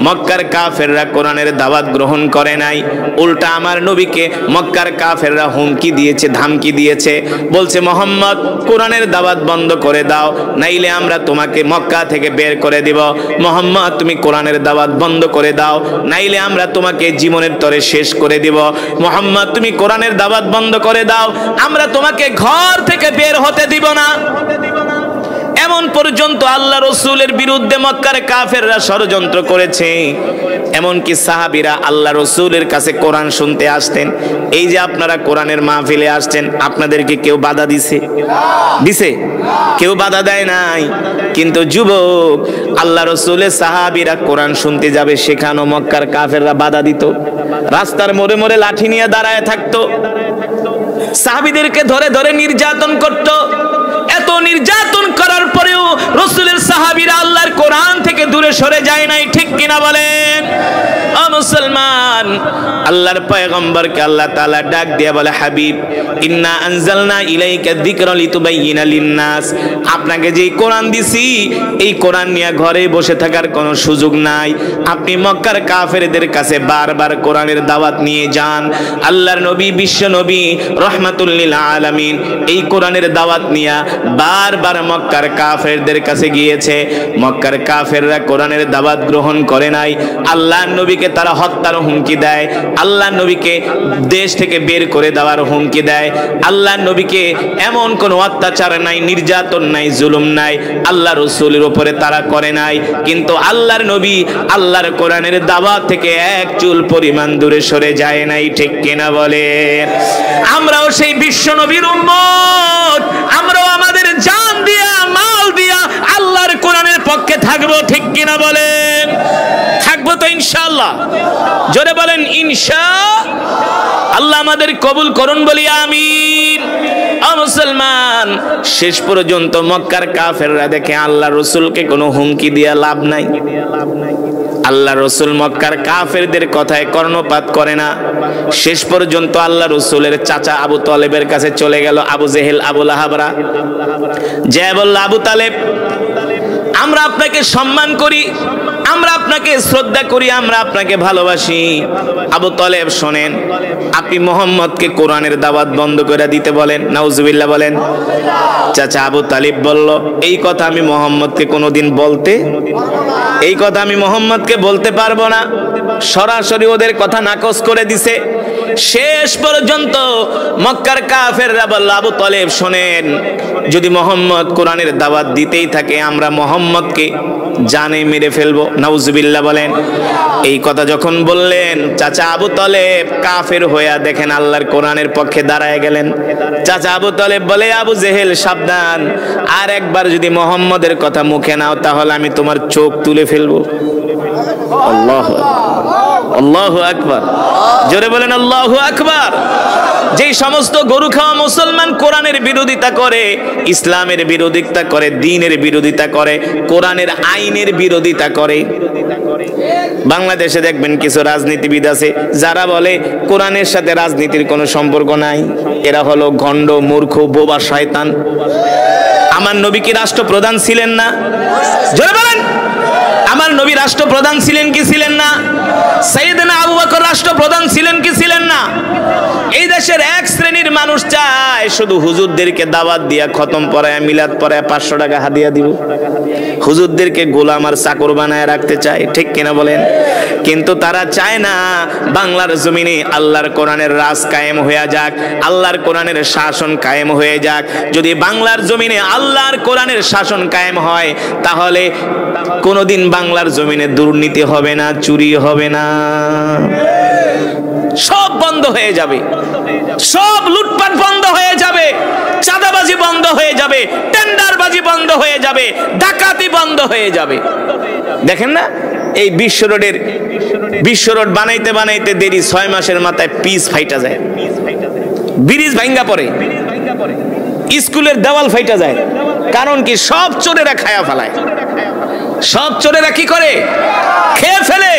মক্কার কাফেররা কোরআনের দাওয়াত গ্রহণ করে নাই, উল্টা আমার নবীকে মক্কার কাফেররা হুমকি দিয়েছে, ধামকি দিয়েছে, বলছে মুহাম্মদ কোরআনের দাওয়াত বন্ধ করে দাও, নাইলে আমরা তোমাকে মক্কা থেকে বের করে দিব। মুহাম্মদ তুমি কোরআনের দাওয়াত বন্ধ করে দাও, নাইলে আমরা তোমাকে জীবনের তরে শেষ করে দিব। মুহাম্মদ তুমি কোরআনের দাওয়াত বন্ধ করে দাও, আমরা তোমাকে ঘর থেকে বের হতে দিব না। এমন পর্যন্ত আল্লাহ রসুলের বিরুদ্ধে মক্কার কাফেররা ষড়যন্ত্র করেছে। এমনকি সাহাবীরা আল্লাহ রসুলের কাছে কোরআন শুনতে আসতেন। এই যে আপনারা কোরআনের মাহফিলে আসছেন, আপনাদেরকে কেউ বাধা দিছে? কেউ বাধা দেয় নাই। কিন্তু যুবক, আল্লাহ রসুলের সাহাবীরা কোরআন শুনতে যাবে, সেখানেও মক্কার কাফেররা বাধা দিত। রাস্তার মোড়ে মোড়ে লাঠি নিয়ে দাঁড়ায় থাকতো, সাহাবীদেরকে ধরে ধরে নির্যাতন করত। এত নির্যাতন করার পরেও রাসূলের সাহাবীরা আল্লাহর কোরআন থেকে দূরে সরে যায় নাই, ঠিক কিনা বলেন? ও মুসলমান, আল্লাহর পয়গম্বরকে আল্লাহ তাআলা ডাক দিয়ে বলে, হাবিব ইন্না আনজালনা ইলাইকা যিকরা লিতুবাইয়িনা লিন-নাস, আপনাকে যে কোরআন দিছি এই কোরআন নিয়ে ঘরে বসে থাকার কোনো সুযোগ নাই। আপনি মক্কার কাফেরদের কাছে বারবার কোরআনের দাওয়াত নিয়ে যান। আল্লাহর নবী, বিশ্ব নবী রহমাতুল লিল আলামিন এই কোরআনের দাওয়াত নিয়ে বারবার মক্কার কাফেরদের কাছে গিয়েছে। মক্কার কাফেররা কোরআনের দাওয়াত গ্রহণ করে নাই। আল্লাহর নবীকে তারা হত্যার হুমকি দেয়, আল্লাহর নবীকে দেশ থেকে বের করে দেওয়ার হুমকি দেয়। আল্লাহর নবীকে এমন কোনো অত্যাচার নাই, নির্যাতন নাই, জুলুম নাই আল্লাহ রাসূলের উপরে তারা করে নাই। কিন্তু আল্লাহর নবী আল্লাহর কোরআনের দাওয়াত থেকে এক চুল পরিমাণ দূরে সরে যায় নাই, ঠিক কিনা বলেন? আমরাও সেই বিশ্ব নবীর উম্মত, আমরাও আমাদের জান দিয়া মাল দিয়া আল্লাহর কোরআনের পক্ষে থাকবো, ঠিক কিনা বলেন? থাকবো তো ইনশাআল্লাহ। জোরে বলেন ইনশাআল্লাহ। আল্লাহ আমাদের কবুল করুন, বলি আমিন। ও মুসলমান, শেষ পর্যন্ত মক্কার কাফেররা দেখে আল্লাহ রসুলকে কোনো হুমকি দিয়া লাভ নাই। আল্লাহ রসুল মক্কার কাফেরদের কথায় কর্ণপাত করে না। শেষ পর্যন্ত আল্লাহ রসুলের চাচা আবু তালেবের কাছে চলে গেল আবু জেহেল, আবু লাহাবরা। যে বলল, আবু তালেব আমরা আপনাকে সম্মান করি, আমরা আপনাকে শ্রদ্ধা করি, আমরা আপনাকে ভালোবাসি। আবু তালেব শোনেন, আপনি মুহাম্মদকে কোরআনের দাওয়াত বন্ধ করে দিতে বলেন। নাউজুবিল্লাহ বলেন। চাচা আবু তালিব বলল, এই কথা আমি মুহাম্মদকে কোনোদিন এই কথা আমি মুহাম্মদকে বলতে পারবো না। সরাসরি ওদের কথা নাকচ করে দিছে। শেষ পর্যন্ত মক্কার কাফেররা বলল, আবু তালেব শোনেন, যদি মুহাম্মদ কোরআনের দাওয়াত দিতেই থাকে আমরা মুহাম্মদকে জানে মেরে ফেলবো। নাউজুবিল্লাহ বলেন। এই কথা যখন বললেন, চাচা আবু তালেব কাফের হইয়া দেখেন আল্লাহর কোরআনের পক্ষে দাঁড়ায় গেলেন। চাচা আবু তালেব বলে, আবু জেহেল সাবধান, আর একবার যদি মুহাম্মদের কথা মুখে নাও তাহলে আমি তোমার চোখ তুলে ফেলবো। আল্লাহু আল্লাহু আকবার। জোরে বলেন আল্লাহু আকবার। যেই সমস্ত গরু খাওয়া মুসলমান কোরআনের বিরোধিতা করে, ইসলামের বিরোধিতা করে, দ্বীনের বিরোধিতা করে, কোরআনের আইনের বিরোধিতা করে। বাংলাদেশে দেখবেন কিছু রাজনীতিবিদ আছে যারা বলে কোরআনের সাথে রাজনীতির কোনো সম্পর্ক নাই। এরা হলো গণ্ড, মূর্খ, বোবা, শয়তান। আমার নবী কি রাষ্ট্রপ্রধান ছিলেন না? জোরে বলেন। আমার নবী রাষ্ট্রপ্রধান ছিলেন কি ছিলেন না? সাইয়েদনা আবু বকর রাষ্ট্রপ্রধান ছিলেন কি ছিলেন না? এই দেশের এক শ্রেণীর মানুষ চায় শুধু হুজুরদেরকে দাওয়াত দিয়া, খতম পড়ায়, মিলাদ পড়ায় 500 টাকা হাদিয়া দিব। হুজুরদেরকে গোলাম আর চাকর বানায় রাখতে চায়, ঠিক কিনা বলেন? কিন্তু তারা চায় না বাংলার জমিনে আল্লাহর কোরআনের রাজ কায়েম হয়ে যাক, আল্লাহর কোরআনের শাসন কায়েম হয়ে যাক। যদি বাংলার জমিনে আল্লাহর কোরআনের শাসন কায়েম হয় তাহলে কোনোদিন বাংলার জমিনে দুর্নীতি হবে না, চুরি হবে না, সব বন্ধ হয়ে যাবে, সব লুটপাট বন্ধ হয়ে যাবে, চাঁদাবাজি বন্ধ হয়ে যাবে, টেন্ডারবাজি বন্ধ হয়ে যাবে, ডাকাতি বন্ধ হয়ে যাবে। দেখেন না, এই বিশ্ব রোড বানাইতে বানাইতে দেরি 6 মাসের মাথায় পিচ ফাইটা যায়, ব্রিজ ভাঙ্গা পড়ে, স্কুলের দেওয়াল ফাইটা যায়। কারণ কি? সব চোরেরা খায়া ফেলায়। সব চোরেরা কি করে? খেয়ে ফেলে।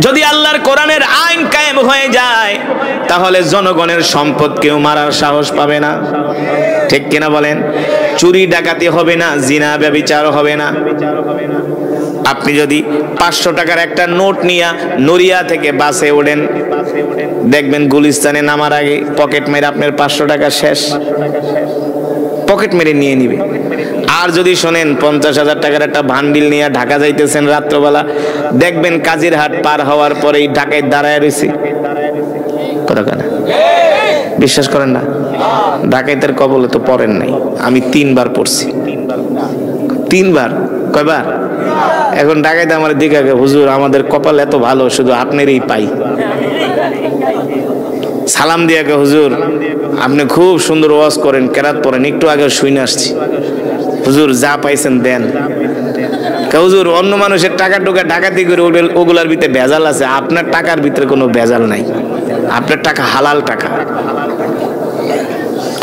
যদি আল্লাহর কোরআনের আইন কায়েম হয়ে যায় তাহলে জনগণের সম্পদ কেউ মারার সাহস পাবে না, ঠিক কিনা বলেন? চুরি ডাকাতি হবে না, জিনা ব্যভিচার হবে না। আপনি যদি 500 টাকার একটা নোট নিয়ে নড়িয়া থেকে বাসে ওঠেন, দেখবেন গুলিস্তানে নামার আগে পকেট মেরে আপনার 500 টাকা শেষ, পকেট মেরে নিয়ে নিবে। আর যদি শোনেন 50,000 টাকার একটা ভান্ডিল নিয়ে ঢাকা যাইতেছেন রাত্রবেলা, দেখবেন কাজিরহাট পার হওয়ার পরেই ঢাকায় দাঁড়ায় রয়েছে। কথা কেন বিশ্বাস করেন না? ডাকাইতের কবলে তো পড়েন নাই, আমি 3 বার পড়ছি। 3 বার? কয়বার? এখন ডাকাইতে আমার দিকে, হুজুর আমাদের কপাল এত ভালো, শুধু আপনারই পাই। সালাম দিয়ে হুজুর আপনি খুব সুন্দর ওয়াজ করেন, কেরাত পড়েন, একটু আগে শুনে আসছি, হুজুর যা পাইছেন দেন। হুজুর অন্য মানুষের টাকা টুকা ডাকাতি করে ওগুলার ভিতরে ভেজাল আছে, আপনার টাকার ভিতরে কোনো ভেজাল নাই, আপনার টাকা হালাল টাকা।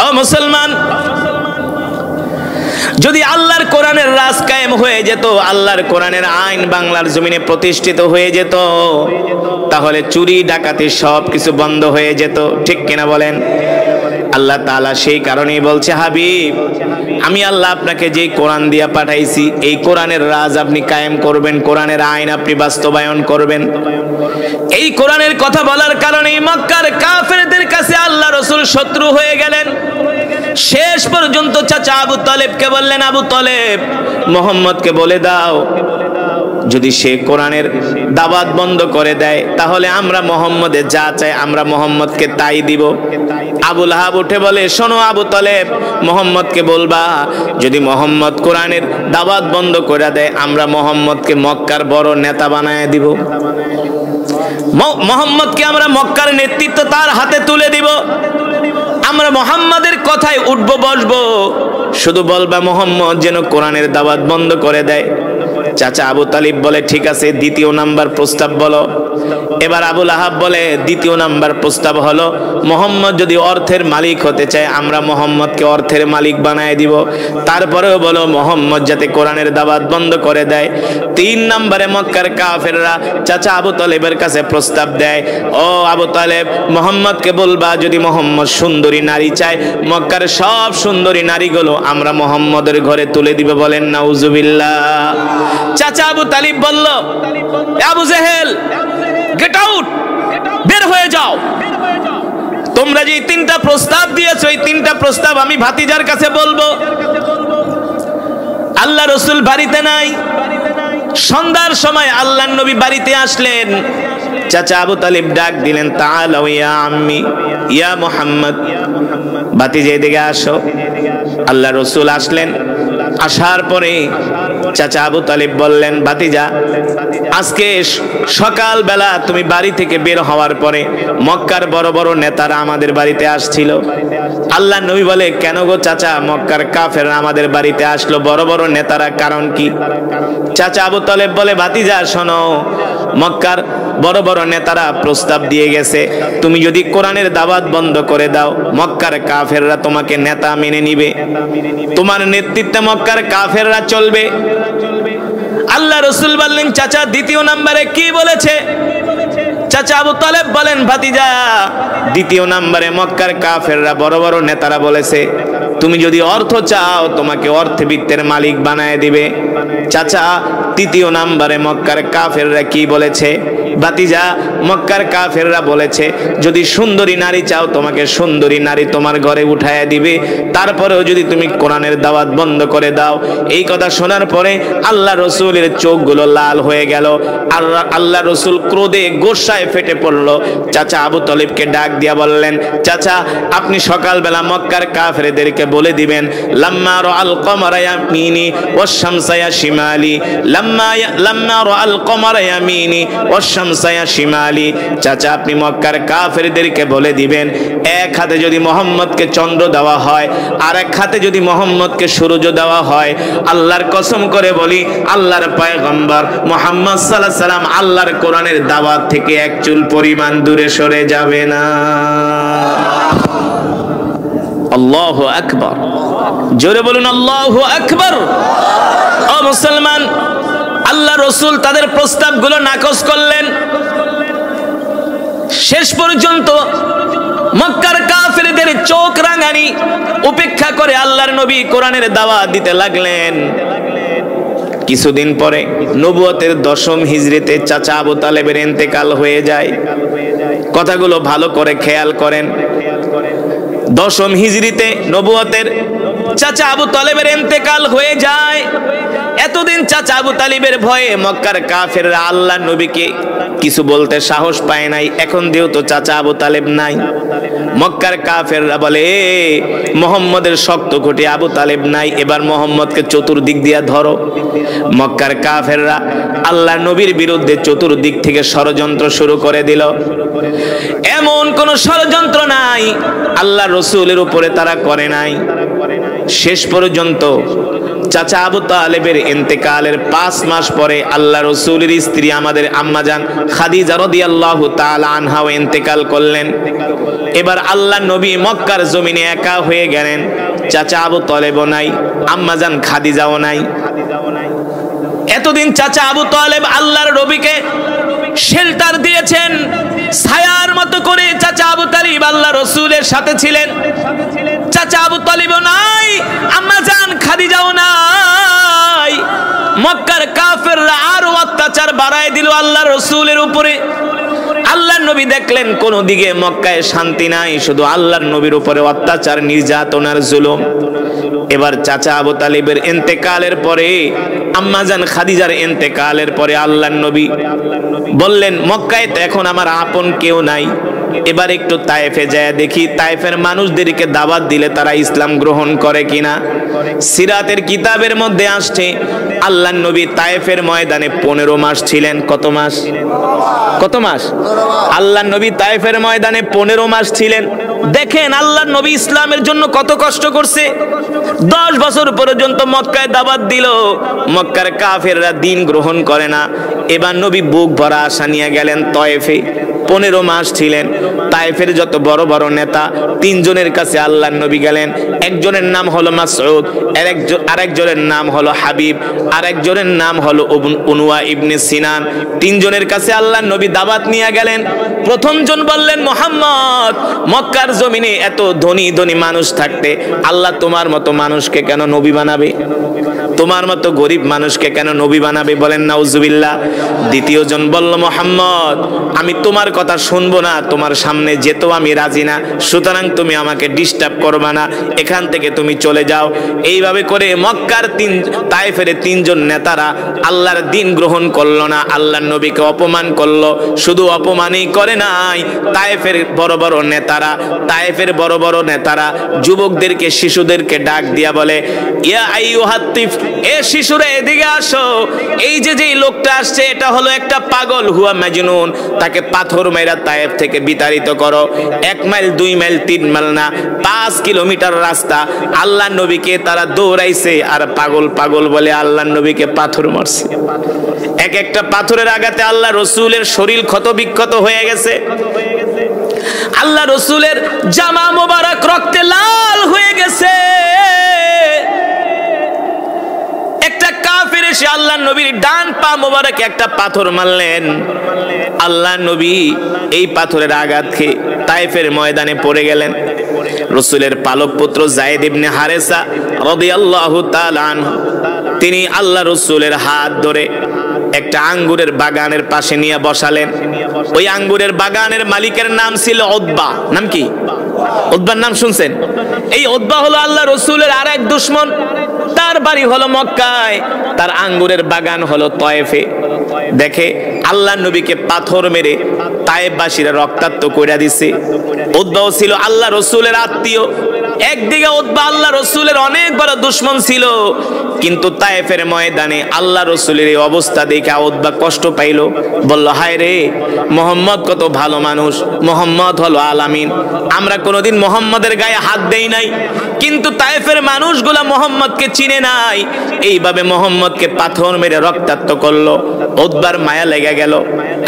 ও মুসলমান, যদি আল্লাহর কোরআনের রাজ কায়েম হয়ে যেত, আল্লাহর কোরআনের আইন বাংলার জমিনে প্রতিষ্ঠিত হয়ে যেত, তাহলে চুরি ডাকাতি সব কিছু বন্ধ হয়ে যেত। ঠিক কিনা বলেন? আল্লাহ তাআলা সেই কারণেই বলছে, হাবিব আমি আল্লাহ আপনাকে যেই কোরআন দিয়া পাঠাইছি, এই কোরআনের রাজ আপনি কায়েম করবেন, কোরআনের আইন আপনি বাস্তবায়ন করবেন। এই কোরআনের কথা বলার কারণেই মক্কার কাফেরদের কাছে আল্লাহ রাসূল শত্রু হয়ে গেলেন। শেষ পর্যন্ত চাচা আবু তালেবকে বললেন, আবু তালেব মুহাম্মদকে বলে দাও, যদি সে কোরআনের দাওয়াত বন্ধ করে দেয় তাহলে আমরা মুহাম্মদের যা চাই আমরা মুহাম্মদকে তাই দিব। আবু লাহাব উঠে বলে, শোনো আবু তালেব, মুহাম্মদকে বলবা যদি মুহাম্মদ কোরআনের দাওয়াত বন্ধ করে দেয় আমরা মুহাম্মদকে মক্কার বড় নেতা বানায় দিব, মুহাম্মদকে আমরা মক্কার নেতৃত্ব তার হাতে তুলে দিব, আমরা মুহাম্মাদের কথায় উঠবো বসবো, শুধু বলবা মুহাম্মদ যেন কোরআনের দাওয়াত বন্ধ করে দেয়। চাচা আবু তালিব বলে, ঠিক আছে, দ্বিতীয় নাম্বার প্রস্তাব বলো। এবার আবু লাহাব বলে, দ্বিতীয় নাম্বার প্রস্তাব হলো মুহাম্মদ যদি অর্থের মালিক হতে চায় আমরা মুহাম্মদকে অর্থের মালিক বানায় দিব, তারপরেও বলো মুহাম্মদ যাতে কোরআনের দাওয়াত বন্ধ করে দেয়। 3 নম্বরে মক্কার কাফেররা চাচা আবু তালেবের কাছে প্রস্তাব দেয়, ও আবু তালেব মুহাম্মদকে বলবা যদি মুহাম্মদ সুন্দরী নারী চায় মক্কার সব সুন্দরী নারীগুলো আমরা মুহাম্মদের ঘরে তুলে দিব। বলেন নাউজুবিল্লাহ। চাচা আবু তালিব বলল, আবু জেহেল গেট আউট, বের হয়ে যাও, তোমরা যে 3টা প্রস্তাব দিয়েছো এই 3টা প্রস্তাব আমি ভাতিজার কাছে বলবো। আল্লাহ রাসূল বাড়িতে নাই। সন্ধ্যার সময় আল্লাহর নবী বাড়িতে আসলেন। চাচা আবু তালিব ডাক দিলেন, তাআলাও ইয়া আম্মি ইয়া মুহাম্মদ, ভাতিজা এদিকে আসো। আল্লাহ রাসূল আসলেন। আসার পরে চাচা আবু তালিব বললেন, ভাতিজা আজকে সকাল বেলা তুমি বাড়ি থেকে বের হওয়ার পরে মক্কার বড় বড় নেতারা আমাদের বাড়িতে আসছিল। আল্লাহ নবী বলে, কেন গো চাচা, মক্কার কাফেররা আমাদের বাড়িতে আসলো, বড় বড় নেতারা, কারণ কি? চাচা আবু তালেব বলে, ভাতিজা শোনো, মক্কার বড় বড় নেতারা প্রস্তাব দিয়ে গেছে তুমি যদি কোরআনের দাওয়াত বন্ধ করে দাও মক্কার কাফেররা তোমাকে নেতা মেনে নিবে, তোমার নেতৃত্বে মক্কার কাফেররা চলবে। আল্লাহ রাসূল বললেন, চাচা দ্বিতীয় নম্বরে কি বলেছে? চাচা আবু তালেব বলেন, ভাতিজা দ্বিতীয় নম্বরে মক্কার কাফেররা বড় বড় নেতারা বলেছে তুমি যদি অর্থ চাও তোমাকে অর্থবিত্তের মালিক বানায় দিবে। চাচা তৃতীয় নম্বরে মক্কার কাফেররা কি বলেছে? ভাতিজা মক্কার কাফেররা বলেছে যদি সুন্দরী নারী চাও তোমাকে সুন্দরী নারী তোমার ঘরে উঠায় দিবে, তারপরেও যদি তুমি কোরআনের দাওয়াত বন্ধ করে দাও। এই কথা শোনার পরে আল্লাহ রাসূলের চোখগুলো লাল হয়ে গেল। আল্লাহ রাসূল ক্রোধে গোসায় ফেটে পড়ল। চাচা আবু তালিবকে ডাক দিয়া বললেন, চাচা আপনি সকালবেলা মক্কার কাফেরদেরকে বলে দিবেন, লাম্মা রাআল কমারা ইয়ামিনি ওয়াশ শামসা শিমালি, লাম্মা রাআল কমারা ইয়ামিনি ওয়াশ শামসা শিমালি। চাচা আপনি মক্কার কাফেরদেরকে বলে দিবেন, এক হাতে যদি মুহাম্মদকে চন্দ্র দেওয়া হয় আর এক হাতে যদি মুহাম্মদকে সূর্য দেওয়া হয়, আল্লাহর কসম করে বলি আল্লাহর পয়গম্বর মুহাম্মদ সাল্লাল্লাহু আলাইহি সাল্লাম আল্লাহর কোরআনের দাওয়াত থেকে এক চুল পরিমাণ দূরে সরে যাবে না। আল্লাহু আকবার, জোরে বলুন আল্লাহু আকবার। ও মুসলমান, আল্লাহ রাসূল তাদের প্রস্তাবগুলো নাকচ করলেন। শেষ পর্যন্ত মক্কার কাফেরদের চোখ রাঙানি উপেক্ষা করে আল্লাহর নবী কোরআনের দাওয়াত দিতে লাগলেন। কিছুদিন পরে নবুয়তের 10ম হিজরিতে চাচা আবু তালেবের ইন্তেকাল হয়ে যায়। কথাগুলো ভালো করে খেয়াল করেন। 10ম হিজরিতে নবুয়তের চাচা আবু তালেবের ইন্তেকাল হয়ে যায়। এতদিন চাচা আবু তালিবের ভয়ে মক্কার কাফেররা আল্লাহর নবীকে কিছু বলতে সাহস পায় নাই। এখন যেহেতু চাচা আবু তালেব নাই, মক্কার কাফেররা বলে মুহাম্মদের শক্ত খুঁটি আবু তালেব নাই, এবার মুহাম্মদকে চতুর্দিক দিয়া ধরো। মক্কার কাফেররা আল্লাহর নবীর বিরুদ্ধে চতুর্দিক থেকে ষড়যন্ত্র শুরু করে দিল। এমন কোন ষড়যন্ত্র নাই আল্লাহ রসুলের উপরে তারা করে নাই। শেষ পর্যন্ত চাচা আবু তালেবের ইন্তেকালের 5 মাস পরে আল্লাহ রসুলের স্ত্রী আমাদের আম্মাজান খাদিজা রাদিয়াল্লাহু তাআলা আনহাও ইন্তেকাল করলেন। এবার আল্লাহ নবী মক্কার জমিনে একা হয়ে গেলেন। চাচা আবু তালেবও নাই, আম্মাজান খাদিজাও নাই। এতদিন চাচা আবু তালেব আল্লাহর নবীকে শেল্টার দিয়েছেন, ছায়ার মতো করে চাচা আবু তালিব আল্লাহ রসুলের সাথে ছিলেন। চাচা আবু তালিবও নাই, আম্মাজান খাদিজাও নাই। মক্কার কাফেররা আরো অত্যাচার বাড়ায় দিল আল্লাহ রসুলের উপরে। আল্লাহর নবী দেখলেন কোন দিকে মক্কায় শান্তি নাই, শুধু আল্লাহর নবীর উপরে অত্যাচার, নির্যাতন আর জুলুম। এবার চাচা আবু তালিবের ইন্তেকালের পরে, আম্মাজান খাদিজার ইন্তেকালের পরে আল্লাহর নবী বললেন মক্কায় তো এখন আমার আপন কেউ নাই, এবার একটু তায়েফে যায় দেখি তায়েফের মানুষদেরকে দাওয়াত দিলে তারা ইসলাম গ্রহণ করে কিনা। সিরাতের কিতাবের মধ্যে আসছে আল্লাহর নবী তায়েফের ময়দানে 15 মাস ছিলেন। কত মাস? কত মাস? আল্লাহর নবী তায়েফের ময়দানে 15 মাস ছিলেন। দেখেন আল্লাহর নবী ইসলামের জন্য কত কষ্ট করছে। 10 বছর পর্যন্ত মক্কায় দাওয়াত দিল, মক্কার কাফেররা দিন গ্রহণ করে না। এবার নবী বুক ভরা আশা নিয়ে গেলেন তায়েফে। 15 মাস ছিলেন। তায়েফের যত বড় বড় নেতা 3 জনের কাছে আল্লাহর নবী গেলেন। একজনের নাম হলো মাসউদ, আরেকজনের নাম হলো হাবিব, আরেকজনের নাম হলো উনওয়া ইবনে সিনান। 3 জনের কাছে আল্লাহর নবী দাওয়াত নিয়ে গেলেন। প্রথম জন বললেন মুহাম্মদ, মক্কার জমিনে এত ধনী ধনী মানুষ থাকতে আল্লাহ তোমার মতো মানুষকে কেন নবী বানাবে? তোমার মতো গরিব মানুষকে কেন নবী বানাবে? বলেন নাউজুবিল্লাহ। দ্বিতীয় জন বলল মুহাম্মদ, আমি তোমার কথা শুনবো না, তোমার সামনে যেতেও আমি রাজি না, সুতরাং তুমি আমাকে ডিস্টার্ব করবে না, এখান থেকে তুমি চলে যাও। এইভাবে করে মক্কার তায়েফের 3 জন নেতারা আল্লাহর দিন গ্রহণ করলো না, আল্লাহর নবীকে অপমান করলো। শুধু অপমানই করে নাই, তায়েফের বড় বড় নেতারা যুবকদেরকে, শিশুদেরকে ডাক দিয়া বলে, ইয়া আইয়ুহাত তিফ, এ শিশুরা এদিকে আসো, এই যে লোকটা আসছে এটা হলো একটা পাগল, হুয়া মাজনুন, তাকে পাথর মেরা তায়েফ থেকে বিতাড়িত করো। 1 মাইল 2 মাইল 3 মাইল না, 5 কিলোমিটার রাস্তা আল্লাহর নবীকে তারা দৌড়াইছে আর পাগল পাগল বলে আল্লাহর নবীকে পাথর মারছে। এক একটা পাথরের আঘাতে আল্লাহ রসুলের শরীর ক্ষত বিক্ষত হয়ে গেছে। আল্লাহ রসুলের জামা মোবারক রক্তে লাল হয়ে গেছে। একটা কাফের এসে আল্লাহর নবীর ডান পা মোবারকে একটা পাথর মারলেন। আল্লাহর নবী এই পাথরের আঘাত খেয়ে তায়েফের ময়দানে পড়ে গেলেন। রসুলের পালক পুত্র যায়েদ ইবনে হারেসা রাদিয়াল্লাহু তাআলা আনহু, তিনি আল্লাহ রসুলের হাত ধরে একটা আঙ্গুরের বাগানের পাশে নিয়ে বসালেন। ওই আঙ্গুরের বাগানের মালিকের নাম ছিল উতবা। নাম কি? উতবার নাম শুনছেন? এই উতবা হলো আল্লাহ রসুলের আরেক দুশমন। তার বাড়ি হলো মক্কায়, তার আঙ্গুরের বাগান হলো তায়েফে। দেখে আল্লাহর নবীকে পাথর মেরে তায়েফবাসীরা রক্তাক্ত কইরা দিছে। উতবাও ছিল আল্লাহ রসুলের আত্মীয়। একদিকে উতবা আল্লাহ রসুলের অনেক বড় দুশমন ছিল, কিন্তু তায়েফের ময়দানে আল্লাহ রসুলের এই অবস্থা দেখে উতবা কষ্ট পাইল। বলল, হায় রে, মুহাম্মদ কত ভালো মানুষ, মুহাম্মদ হলো আলামিন, আমরা কোনোদিন মুহাম্মদের গায়ে হাত দেই নাই, কিন্তু তায়েফের মানুষগুলা মুহাম্মদকে চিনে নাই, এইভাবে মুহাম্মদকে পাথর মেরে রক্তাক্ত করলো। উতবার মায়া লেগে গেল।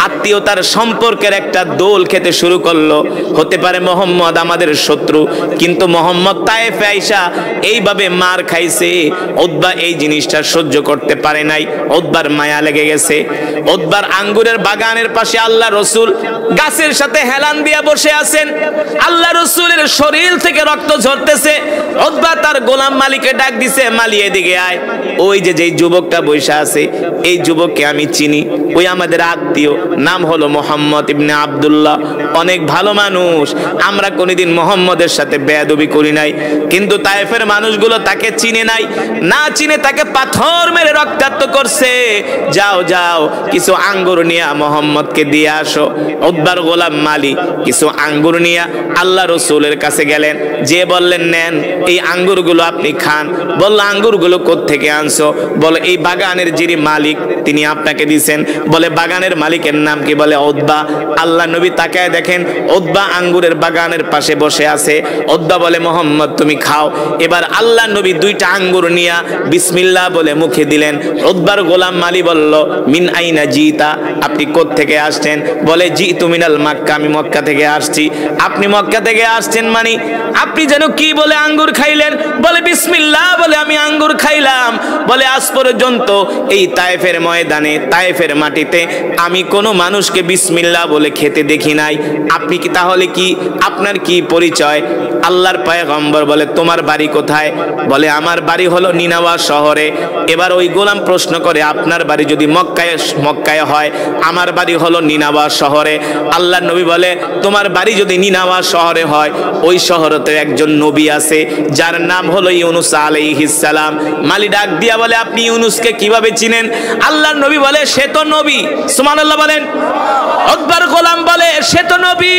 আত্মীয়তার সম্পর্কের একটা দোল খেতে শুরু করলো। হতে পারে মোহাম্মদ আমাদের শত্রু, কিন্তু মোহাম্মদ তায়েফে আইসা এইভাবে মার খাইছে, উতবা এই জিনিসটা সহ্য করতে পারে নাই, উতবার মায়া লেগে গেছে। উতবার আঙ্গুরের বাগানের পাশে আল্লাহ রসুল গাছের সাথে হেলান দিয়া বসে আছেন, আল্লাহ রসুলের শরীর থেকে রক্ত ঝরতেছে। উতবা তার গোলাম মালিকে ডাক দিছে, মালি এদিকে আয়। ওই যে যেই যুবকটা বসে আছে, এই যুবককে আমি চিনি, ওই আমাদের আত্মীয়, নাম হলো মোহাম্মদ ইবনে আব্দুল্লাহ, অনেক ভালো মানুষ, আমরা কোনোদিন মোহাম্মদের সাথে বেয়াদবি করি নাই, কিন্তু তায়েফের মানুষগুলো তাকে চিনে নাই, না চিনে তাকে পাথর মেরে রক্তাক্ত করছে। যাও যাও, কিছু আঙ্গুর নিয়ে মোহাম্মদকে দিয়ে আসো। উতবার গোলাম মালি কিছু আঙ্গুর নিয়ে আল্লাহ রসুলের কাছে গেলেন, যে বললেন নেন এই আঙ্গুরগুলো আপনি খান। বলল আঙ্গুরগুলো কোত্থেকে আনছো? বলে এই বাগানের যিনি মালিক তিনি আপনাকে দিছেন। বলে বাগানের মালিকের নাম কি? বলে উতবা। আল্লাহ নবী তাকায় দেখেন উতবা আঙ্গুরের বাগানের পাশে বসে আছে। উতবা বলে মোহাম্মদ তুমি খাও। এবার আল্লাহ নবী দুইটা আঙ্গুর নিয়া বিসমিল্লাহ বলে মুখে দিলেন। উতবার গোলাম মালি বলল মিন আইনা জিতা, আপনি কোত্থেকে আসছেন? বলে জিতু মিনাল মক্কা, আমি মক্কা থেকে আসছি। আপনি মক্কা থেকে আসছেন মানে আপনি যেন কি বলে আঙ্গুর খাইলেন? বলে বিসমিল্লাহ বলে আমি আঙ্গুর খাইলাম। বলে আজ পর্যন্ত এই তায়েফের ময়দানে, তায়েফের মাটিতে আমি কোনো মানুষকে বিসমিল্লাহ বলে খেতে দেখি নাই। আপনি কি তাহলে কি, আপনার কি পরিচয়? আল্লাহর পয়গম্বর বলে তোমার বাড়ি কোথায়? বলে আমার বাড়ি হলো নিনাওয়া শহরে। এবার ওই গোলাম প্রশ্ন করে আপনার বাড়ি যদি মক্কায় হয়, আমার বাড়ি হলো নিনাওয়া শহরে। আল্লাহর নবী বলে তোমার বাড়ি যদি নিনাওয়া শহরে হয়, ওই শহরেতে একজন নবী আছে যার নাম হলো ইউনুস আলাইহিস সালাম। মালি ডাক দিয়া বলে আপনি ইউনুসকে কিভাবে চিনেন? আল্লাহর নবী বলে সে তো নবী। সুবহানাল্লাহ বলেন। উতবার গোলাম বলে সে তো নবী,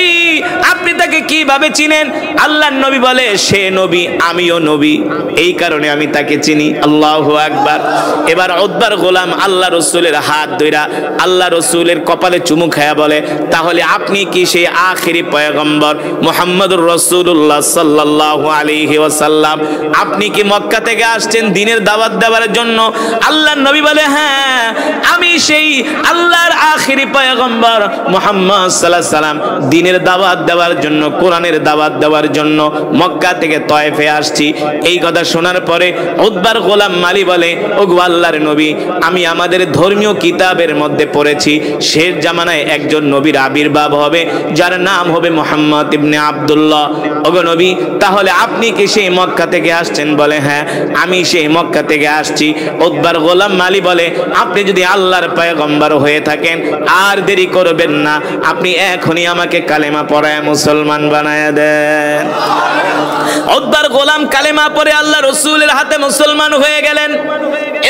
আপনি তাকে কিভাবে চিনেন? আল্লাহর নবী বলে সে নবী, আমিও নবী, এই কারণে আমি তাকে চিনি। আল্লাহু আকবার। এবার উতবার গোলাম আল্লাহ রসুলের হাত ধইরা আল্লাহ রসুলের কপালে চুমু খায়া বলে তাহলে আপনি কি সেই আখিরি পয়গম্বর মুহাম্মদুর রাসূলুল্লাহ সাল্লাল্লাহু আলাইহি ওয়াসাল্লাম? আপনি কি মক্কা থেকে আসছেন দ্বীনের দাওয়াত দেওয়ার জন্য? আল্লাহর নবী বলে হ্যাঁ, আমি সেই আল্লাহর আখিরি পয়গম্বর মুহাম্মদ সাল্লাল্লাহু আলাইহি ওয়াসাল্লাম, দ্বীনের দাওয়াত দেওয়ার জন্য, কোরআনের দাওয়াত দেওয়ার জন্য মক্কা থেকে তয়েফে আসছি। এই কথা শোনার পরে উতবার গোলাম মালি বলে ওগো আল্লাহর নবী, আমি আমাদের ধর্মীয় কিতাবের মধ্যে পড়েছি শেষ জামানায় একজন নবীর আবির্ভাব হবে যার নাম হবে মুহাম্মদ ইবনে আব্দুল্লাহ। ওগো নবী, তাহলে আপনি কি সেই মক্কা থেকে আসছেন? বলে হ্যাঁ, আমি সেই মক্কা থেকে আসছি। উতবার গোলাম মালি বলে আপনি যদি আল্লাহর পয়গম্বর হয়ে থাকেন আর দেরি করবেন না, আপনি এখনই আমাকে কালেমা পড়ায় মুসলমান বানায় দেন। উতবার গোলাম কালেমা পড়ে আল্লাহ রসুলের হাতে মুসলমান হয়ে গেলেন।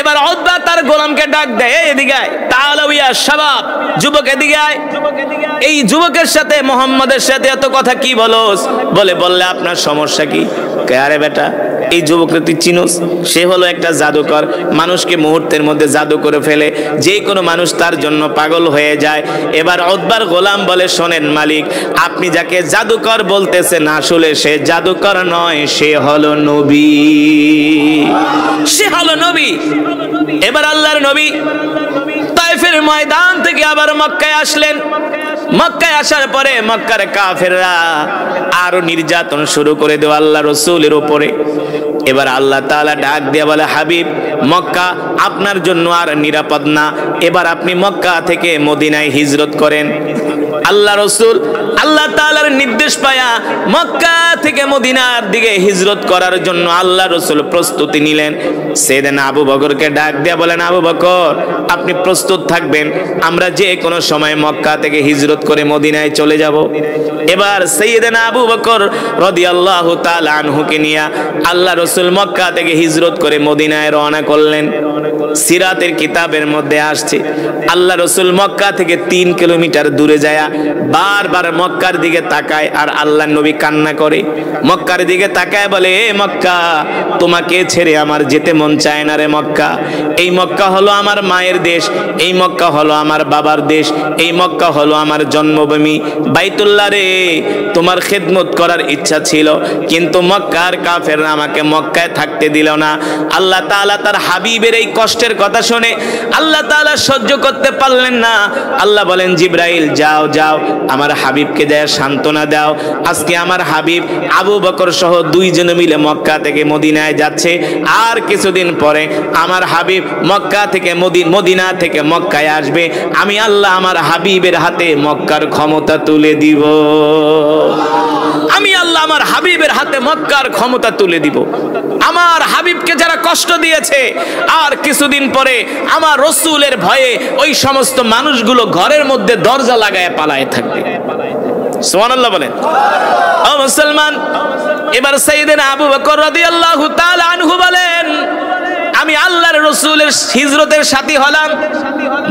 এবার উতবা তার গোলামকে ডাক দেয়, এদিকে আয়, তাআলা ইয়া শাবাব, যুবক এদিকে আয়। এই যুবকের সাথে মোহাম্মদের সাথে এত কথা কি বলোস? বললে আপনার সমস্যা কি? আরে বেটা, এই যুবককে তুই চিনোস? সে হলো একটা জাদুকর, মানুষকে মুহূর্তের মধ্যে জাদু করে ফেলে, যে কোনো মানুষ তার জন্য পাগল হয়ে যায়। এবার উতবার গোলাম বলে শোনেন মালিক, আপনি যাকে জাদুকর বলতেছেন আসলে সে জাদুকর নয়, সে হলো নবী, সে হলো নবী। এবার আল্লাহর নবী তায়েফের ময়দান থেকে আবার মক্কায় আসলেন। মক্কায় আসার পরে মক্কার কাফেররা আরো নির্যাতন শুরু করে দেয় আল্লাহ রসুলের উপরে। এবার আল্লাহ তাআলা ডাক দিয়ে বলে হাবিব, মক্কা আপনার জন্য আর নিরাপদ না, এবার আপনি মক্কা থেকে মদিনায় হিজরত করেন। আল্লাহ রসুল আল্লাহ তাআলার নির্দেশ পায়া মক্কা থেকে মদিনার দিকে হিজরত করার জন্য আল্লাহ রসুল প্রস্তুতি নিলেন। সেদিন আবু বকরকে ডাক দিয়ে বলেন আবু বকর, আপনি প্রস্তুত থাকবেন, আমরা যে কোনো সময় মক্কা থেকে হিজরত করে মদিনায় চলে যাব। এবার সাইয়েদনা আবু বকর রাদিয়াল্লাহু তাআলা আনহুকে নিয়ে আল্লাহ রসুল মক্কা থেকে হিজরত করে মদিনায় রওনা করলেন। সিরাতের কিতাবের মধ্যে আসছে আল্লাহ রসুল মক্কা থেকে 3 কিলোমিটার দূরে যায় বারবার মক্কার দিকে তাকায় আর আল্লাহর নবী কান্না করে। মক্কার দিকে তাকায় বলে, এ মক্কা, তোমাকে ছেড়ে আমার যেতে মন চায় না রে মক্কা। এই মক্কা হলো আমার মায়ের দেশ, এই মক্কা হলো আমার বাবার দেশ, এই মক্কা হলো আমার জন্মভূমি। বাইতুল্লাহ রে, তোমার খেদমত করার ইচ্ছা ছিল, কিন্তু মক্কার কাফেররা আমাকে মক্কায় থাকতে দিল না। আল্লাহ তাআলা তার হাবিবের এই কষ্টের কথা শুনে আল্লাহ তাআলা সহ্য করতে পারলেন না। আল্লাহ বলেন, জিবরাইল যাও যাও, আমার হাবিবকে যায় সান্ত্বনা দাও। আজকে আমার হাবিব আবু বকর সহ দুইজনে মিলে মক্কা থেকে মদিনায় যাচ্ছে, আর কিছুদিন পরে আমার হাবিব মক্কা থেকে মদিনা থেকে মক্কায় আসবে। আমি আল্লাহ আমার হাবিবের হাতে মক্কার ক্ষমতা তুলে দিব। আমি আল্লাহ আমার হাবিবের হাতে মক্কার ক্ষমতা তুলে দিব। আমার হাবিবকে যারা কষ্ট দিয়েছে, আর কিছুদিন পরে আমার রাসূলের ভয়ে ওই সমস্ত মানুষগুলো ঘরের মধ্যে দরজা লাগায় পালায় থাকবে। সুবহানাল্লাহ বলেন। ও মুসলমান, এবার সাইয়েদনা আবু বকর রাদিয়াল্লাহু তাআলা আনহু বলেন, আমি আল্লাহর রাসূলের হিজরতের সাথী হলাম।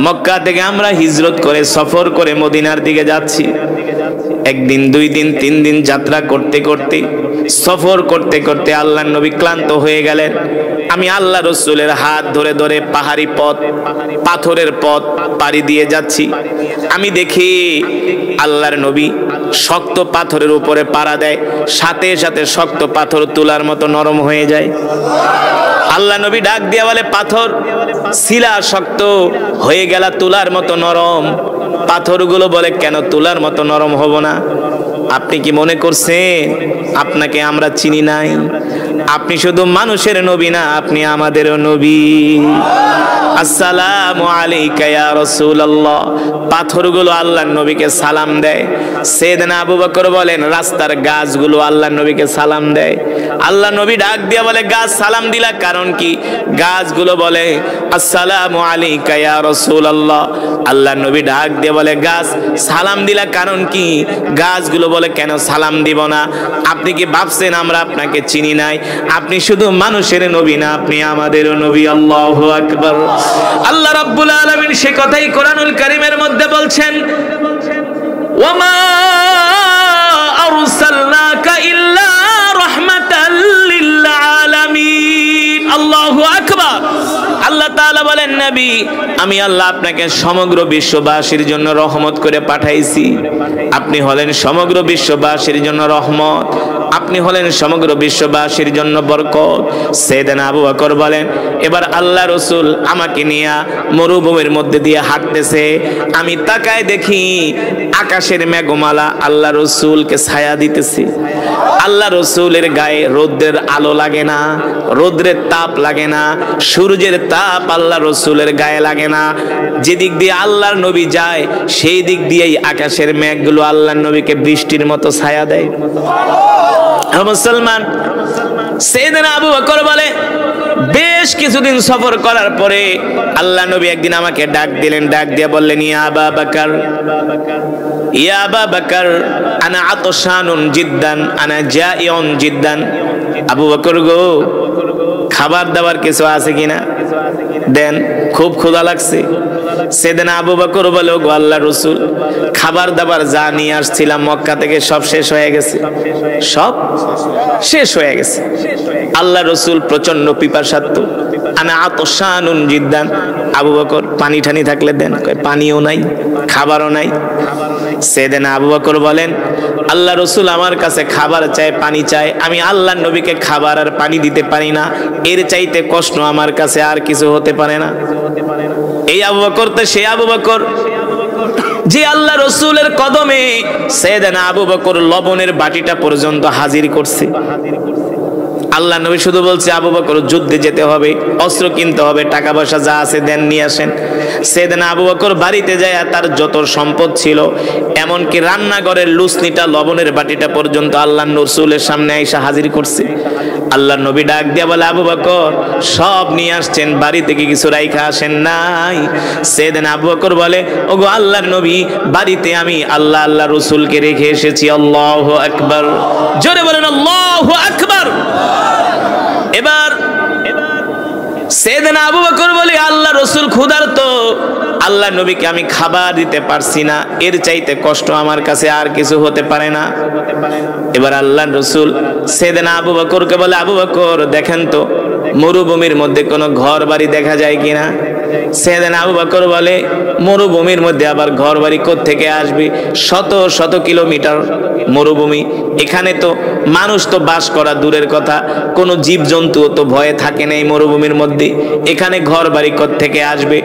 মক্কা থেকে আমরা হিজরত করে সফর করে মদিনার দিকে যাচ্ছি। একদিন, দুই দিন, তিন দিন যাত্রা করতে করতে, সফর করতে করতে আল্লাহর নবী ক্লান্ত হয়ে গেলেন। আমি আল্লাহ রাসূলের হাত ধরে ধরে পাহাড়ি পথ, পাথরের পথ পাড়ি দিয়ে যাচ্ছি। আমি দেখি আল্লাহর নবী শক্ত পাথরের উপরে পাড়া দেয়, সাথে সাথে শক্ত পাথর তুলার মতো নরম হয়ে যায়। আল্লাহ নবী ডাক দিয়া বলে, পাথর শিলা শক্ত হয়ে গেল, তুলার মতো নরম। পাথরগুলো বলে, কেন তুলার মতো নরম হব না? আপনি কি মনে করছেন আপনাকে আমরা চিনি নাই? আপনি শুধু মানুষের নবী না, আপনি আমাদেরও নবী। আসসালামু আলাইকা ইয়া রাসূলুল্লাহ। পাথরগুলো আল্লাহর নবীকে সালাম দেয়। সাইয়েদনা আবু বকর বলেন, রাস্তার গাছগুলো আল্লাহর নবীকে সালাম দেয়। আল্লাহ নবী ডাক দিয়া বলে, গাছ সালাম দিলা কারণ কি? গাছগুলো বলে, আসসালামু আলাইকা ইয়া রাসূলুল্লাহ। আল্লাহর নবী ডাক দিয়া বলে, গাছ সালাম দিলা কারণ কি? গাছগুলো বলে, কেন সালাম দিব না? আপনি কি ভাবছেন আমরা আপনাকে চিনি নাই? আপনি শুধু মানুষের নবী না, আপনি আমাদেরও নবী। আল্লাহু আকবার। আল্লাহ রাব্বুল আলামিন সে কথাই কোরআনুল কারীমের মধ্যে বলছেন, ওয়ামা আরসালনাকা ইল্লা রাহমাতাল লিল আলামিন। আল্লাহু আকবার। আল্লাহ তাআলা বলেন, নবী, আমি আল্লাহ আপনাকে সমগ্র বিশ্ববাসীর জন্য রহমত করে পাঠাইছি। আপনি হলেন সমগ্র বিশ্ববাসীর জন্য রহমত, আপনি হলেন সমগ্র বিশ্ববাসীর জন্য বরকত। সাইয়েদনা আবু বকর বলেন, এবার আল্লাহ রাসূল আমাকে নিয়ে মরুভূমির মধ্যে দিয়ে হাঁটতেছে। আমি তাকায় দেখি আকাশের মেঘমালা আল্লাহ রাসূলকে ছায়া দিতেছে। আল্লাহ রাসূলের গায়ে রোদের আলো লাগে না, রোদ্রের তাপ লাগে না, সূর্যের তাপ আল্লাহ রাসূলের গায়ে লাগে না। যেদিক দিয়ে আল্লাহর নবী যায় সেই দিক দিয়েই আকাশের মেঘগুলো আল্লাহর নবীকে বৃষ্টির মতো ছায়া দেয়। মুসলমান, সাইয়েদনা আবু বকর বলে, বেশ কিছুদিন সফর করার পরে আল্লাহ নবী একদিন আমাকে ডাক দিলেন। ডাক দিয়ে বললেন, ইয়া আবা বকর, ইয়া আবা বকর, আনা আতশানুন জিদ্দান, আনা জাইউন জিদ্দান। আবু বকর গো, খাবার দাবার কিছু আছে কিনা দেন, খুব ক্ষুধা লাগছে। সাইয়েদনা আবু বকর বলে, গো আল্লাহর রাসূল, খাবার দাবার যা নিয়ে আসছিলাম মক্কা থেকে সব শেষ হয়ে গেছে, সব শেষ হয়ে গেছে। আল্লাহর রাসূল প্রচন্ড পিপাসার্ত। আনা আতশানুন জিদ্দান। আবু বকর, পানি ঠানি থাকলে দেন। কয়, পানিও নাই, খাবারও নাই। সাইয়েদনা আবু বকর বলেন, আল্লাহ রাসূল আমার কাছে খাবার চায়, পানি চায়, আমি আল্লাহর নবীকে খাবার আর পানি দিতে পারি না। এর চাইতে কষ্ট আমার কাছে আর কিছু হতে পারে না। এই আবু বকর তো সে আবু বকর যে আল্লাহ রাসূলের কদমে সাইয়েদনা আবু বকর লবণের বাটিটা পর্যন্ত হাজির করছে। আল্লাহ নবী শুধু বলছে, আবু বকর যুদ্ধে যেতে হবে, অস্ত্র কিনতে হবে, টাকা পয়সা যা আছে দেন, নিয়ে আসেন। সাইয়েদনা আবু বকর বাড়িতে যায় তার যত সম্পদ ছিল, এমনকি রান্নাঘরের লুসনিটা, লবণের বাটিটা পর্যন্ত আল্লাহ রাসূলের সামনে আইসা হাজির করছে। আল্লাহ নবী ডাক দিয়া বলে, আবু বকর সব নিয়ে আসছেন, বাড়ি থেকে কিছু রাইখা আসেন নাই? সাইয়েদনা আবু বকর বলে, ওগো আল্লাহর নবী, বাড়িতে আমি আল্লাহ রাসূলকে রেখে এসেছি। আল্লাহু আকবার। জোরে বলেন আল্লাহু আকবার। এবার সাইয়েদনা আবু বকর বলে, আল্লাহ রাসূল ক্ষুধার্ত, আল্লাহ নবীকে আমি খাবার দিতে পারছি না, এর চাইতে কষ্ট আমার কাছে আর কিছু হতে পারে না। এবার আল্লাহ রসুল সাইয়েদনা আবু বকরকে বলে, আবু বকর দেখেন তো মরুভূমির মধ্যে কোনো ঘর বাড়ি দেখা যায় কিনা। সাইয়েদনা আবু বকর বলে, মরুভূমির মধ্যে আবার ঘর বাড়ি কোত্থেকে আসবে? শত শত কিলোমিটার মরুভূমি, এখানে তো মানুষ তো বাস করা দূরের কথা, কোনো জীবজন্তু তো ভয়ে থাকে না এই মরুভূমির মধ্যে, এখানে ঘর বাড়ি কোত্থেকে আসবে?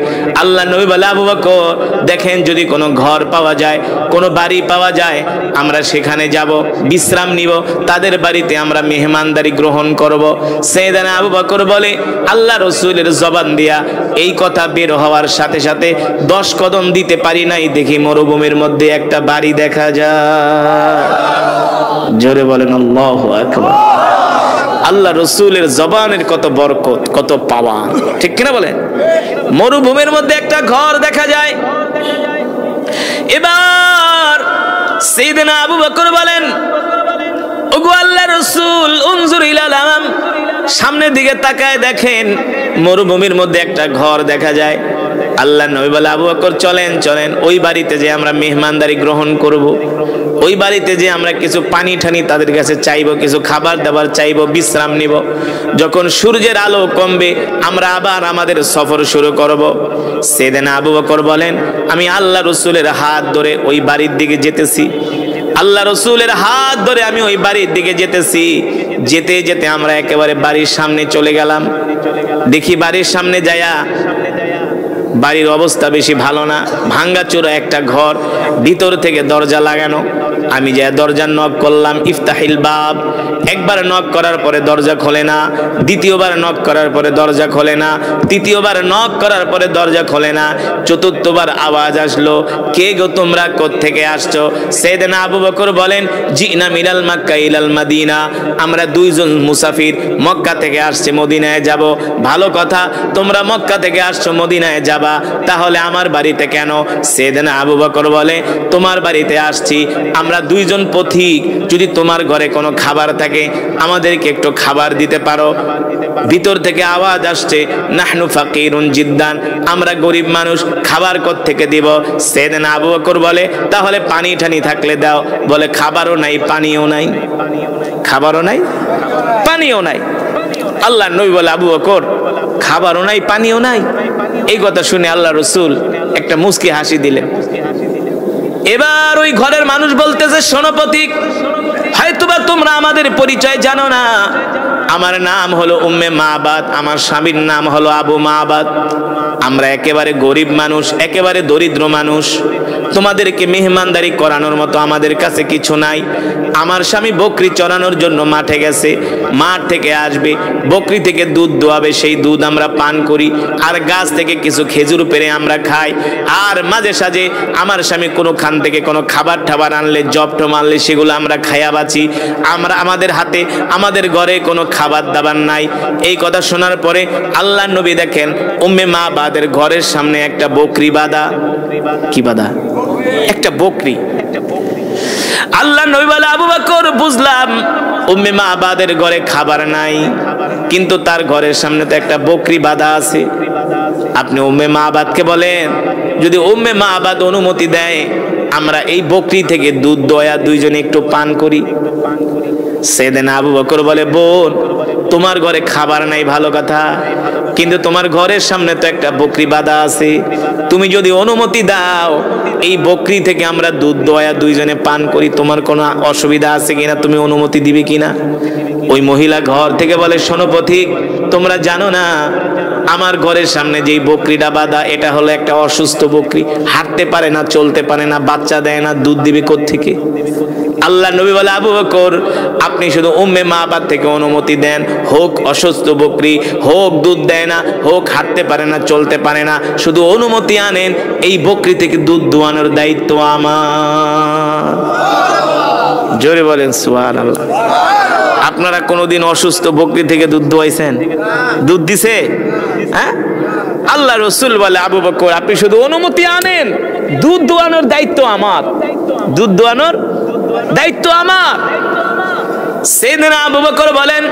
আল্লাহ নবী বলে, আবু বকর দেখেন যদি কোনো ঘর পাওয়া যায়, কোনো বাড়ি পাওয়া যায়, আমরা সেখানে যাব, বিশ্রাম নিব, তাদের বাড়িতে আমরা মেহমানদারি গ্রহণ করব। সাইয়েদনা আবু বকর বলে, আল্লাহ রসুলের জবান দিয়া এই কথা বের হওয়ার সাথে সাথে 10 কদম দিতে পারি নাই, দেখি মরুভূমির মধ্যে একটা বাড়ি দেখা যায়। জোরে বলেন আল্লাহু আকবার। আল্লাহ রসুলের জবানের কত বরকত, কত পাওয়ার, ঠিক কিনা বলেন? মরুভূমির মধ্যে একটা ঘর দেখা যায়। এবার সাইয়েদনা আবু বকর বলেন, ওগো আল্লাহ রসুল উনজুর ইলাল আমাম, সামনের দিকে তাকায় দেখেন মরুভূমির মধ্যে একটা ঘর দেখা যায়। আল্লাহ নবী বলে, আবু বকর চলেন চলেন, ওই বাড়িতে যে আমরা মেহমানদারি গ্রহণ করব, ওই বাড়িতে যে আমরা কিছু পানি ঠানি তাদের কাছে চাইবো, কিছু খাবার দাবার চাইবো, বিশ্রাম নিব। যখন সূর্যের আলো কমবে আমরা আবার আমাদের সফর শুরু করব। সাইয়েদনা আবু বকর বলেন, আমি আল্লাহ রসুলের হাত ধরে ওই বাড়ির দিকে যেতেছি। আল্লাহ রসুলের হাত ধরে আমি ওই বাড়ির দিকে যেতেছি। যেতে যেতে আমরা একেবারে বাড়ির সামনে চলে গেলাম। দেখি বাড়ির সামনে যায়া বাড়ির অবস্থা বেশি ভালো না, ভাঙ্গাচোরা একটা ঘর, ভিতর থেকে দরজা লাগানো। আমি যা দরজার নক করলাম, ইফতাহিল বাব, একবার নক করার পরে দরজা খোলে না, দ্বিতীয়বার নক করার পরে দরজা খোলে না, তৃতীয়বার নক করার পরে দরজা খোলে না, চতুর্থবার আওয়াজ আসলো, কে গো তোমরা কোত্থেকে আসছো? সাইয়েদনা আবু বকর বলেন, জিনা মিনাল মক্কা ইলাল মদিনা, আমরা দুইজন মুসাফির মক্কা থেকে আসছে মদিনায় যাব। ভালো কথা, তোমরা মক্কা থেকে আসছো মদিনায় যাবা, তাহলে আমার বাড়িতে কেন? সাইয়েদনা আবু বকর বলে, তোমার বাড়িতে আসছি আমরা দুইজন পথিক, যদি তোমার ঘরে কোনো খাবার থাকে আমাদেরকে একটু খাবার দিতে পারো। ভিতর থেকে আওয়াজ আসছে, নাহনু ফাকিরুন জিদ্দান, আমরা গরিব মানুষ, খাবার কোত্থেকে দিব? সাইয়েদনা আবু বকর বলে, তাহলে পানি ঠানি থাকলে দাও। বলে, খাবারও নাই পানিও নাই, খাবারও নাই পানিও নাই। আল্লাহ নবী বলে, আবু বকর খাবারও নাই পানিও নাই? এই কথা শুনে আল্লাহ রসুল একটা মুস্কি হাসি দিলেন। এবার ওই ঘরের মানুষ বলতেছে, শোনো পথিক, হয়তোবা তোমরা আমাদের পরিচয় জানো না, আমার নাম হলো উম্মে মাবাদ, আমার স্বামীর নাম হলো আবু মাবাদ, আমরা একেবারে গরিব মানুষ, একেবারে দরিদ্র মানুষ, তোমাদেরকে মেহমানদারি করানোর মতো আমাদের কাছে কিছু নাই। আমার স্বামী বকরি চড়ানোর জন্য মাঠে গেছে, মাঠ থেকে আসবে, বকরি থেকে দুধ দোয়াবে, সেই দুধ আমরা পান করি, আর গাছ থেকে কিছু খেজুর পেড়ে আমরা খাই, আর মাঝে সাঝে আমার স্বামী কোনো খান থেকে কোনো খাবার টাবার আনলে, জব টম আনলে, সেগুলো আমরা খায়া বাঁচি। আমরা আমাদের হাতে আমাদের ঘরে কোনো খাবার দাবার নাই। এই কথা শোনার পরে আল্লাহ নবী দেখেন উম্মে মাবাদের ঘরের সামনে একটা বকরি বাঁধা। কি বাঁধা? একটা বকরি। আল্লাহ নবী বলে, আবু বকর বুঝলাম উম্মে মাবাদের ঘরে খাবার নাই, কিন্তু তার ঘরের সামনে তো একটা বকরি বাঁধা আছে। আপনি উম্মে মাবাদকে বলেন, যদি উম্মে মাবাদ অনুমতি দেয় আমরা এই বকরি থেকে দুধ দয়া দুইজনে একটু পান করি। সাইয়েদনা আবু বকর বলে, বোন তোমার ঘরে খাবার নাই ভালো কথা, কিন্তু তোমার ঘরের সামনে তো একটা বকরি বাঁধা আছে, তুমি যদি অনুমতি দাও এই বকরি থেকে আমরা দুধ দয়া দুইজনে পান করি, তোমার কোনো অসুবিধা আছে কিনা, তুমি অনুমতি দিবে কিনা? ওই মহিলা ঘর থেকে বলে, শোনো পথিক, তোমরা জানো না আমার ঘরের সামনে যেই বকরিটা বাঁধা, এটা হলো একটা অসুস্থ বকরি, হাঁটতে পারে না, চলতে পারে না, বাচ্চা দেয় না, দুধ দিবে কোত্থেকে? আল্লাহ নবী বলে, আবু বকর আপনি শুধু উম্মে মাবাদ থেকে অনুমতি দেন, হোক অসুস্থ বকরি, হোক দুধ দেয় না, হোক হাঁটতে পারে না, চলতে পারে না, শুধু অনুমতি আনেন, এই বকরি থেকে দুধ দোয়ানোর দায়িত্ব আমার। জোরে বলেন সুবহানাল্লাহ। আপনারা কোনোদিন অসুস্থ বকরি থেকে দুধ দোয়াইছেন? দুধ দিছে? হ্যাঁ? আল্লাহ রসুল বলে, আবু বকর আপনি শুধু অনুমতি আনেন, দুধ দোয়ানোর দায়িত্ব আমার, দুধ দোয়ানোর দায়িত্ব আমার। সাইয়েদনা আবু বকর বলেন,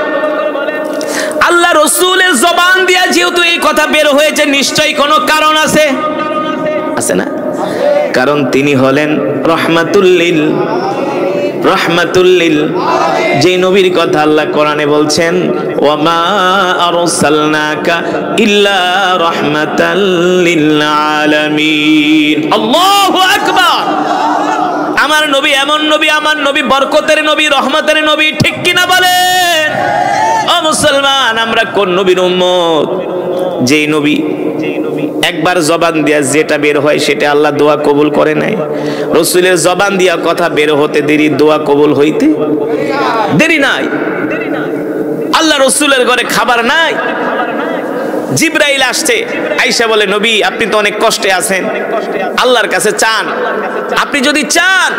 আল্লাহ রসুলের জবান দিয়া যেহেতু এই কথা বের হয়েছে, নিশ্চয়ই কোনো কারণ আছে। আছে না? কারণ তিনি হলেন রহমাতুল্লিল। যে নবীর কথা আল্লাহ কোরআনে বলছেন, ওয়ামা আরসালনাকা ইল্লা রাহমাতাল লিল আলামিন। আল্লাহু আকবার। আমার নবী এমন নবী, আমার নবী বরকতের নবী, রহমতের নবী, ঠিক কিনা বলেন? ও মুসলমান, আমরা কোন নবীর উম্মত? যেই নবী একবার জবান দিয়া যেটা বের হয় সেটা আল্লাহ দোয়া কবুল করে নাই। রাসূলের জবান দিয়া কথা বের হতে দেরি, দোয়া কবুল হইতে দেরি নাই। আল্লাহ রাসূলের ঘরে খাবার নাই, জিবরাইল আসছে, আয়েশা বলে নবী আপনি তো অনেক কষ্টে আছেন, আল্লাহর কাছে চান। আপনি যদি চান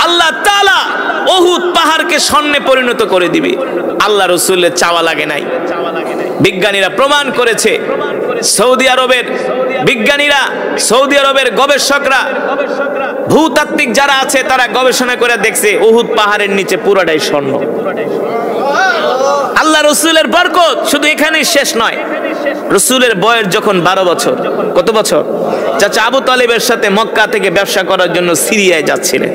আল্লাহ তাআলা উহুদ পাহাড়কে স্বর্ণে পরিণত করে দিবে। আল্লাহ রাসূলের চাওয়া লাগে নাই। বিজ্ঞানীরা প্রমাণ করেছে, সৌদি আরবের বিজ্ঞানীরা, সৌদি আরবের গবেষকরা, ভূতাত্ত্বিক যারা আছে তারা গবেষণা করে দেখছে উহুদ পাহাড়ের নিচে পুরোটাই স্বর্ণ। আল্লাহ রাসূলের বরকত শুধু এখানেই শেষ নয়। রাসূলের বয়স যখন 12 বছর, কত বছর? চাচা আবু তালেবের সাথে মক্কা থেকে ব্যবসা করার জন্য সিরিয়ায় যাচ্ছিলেন।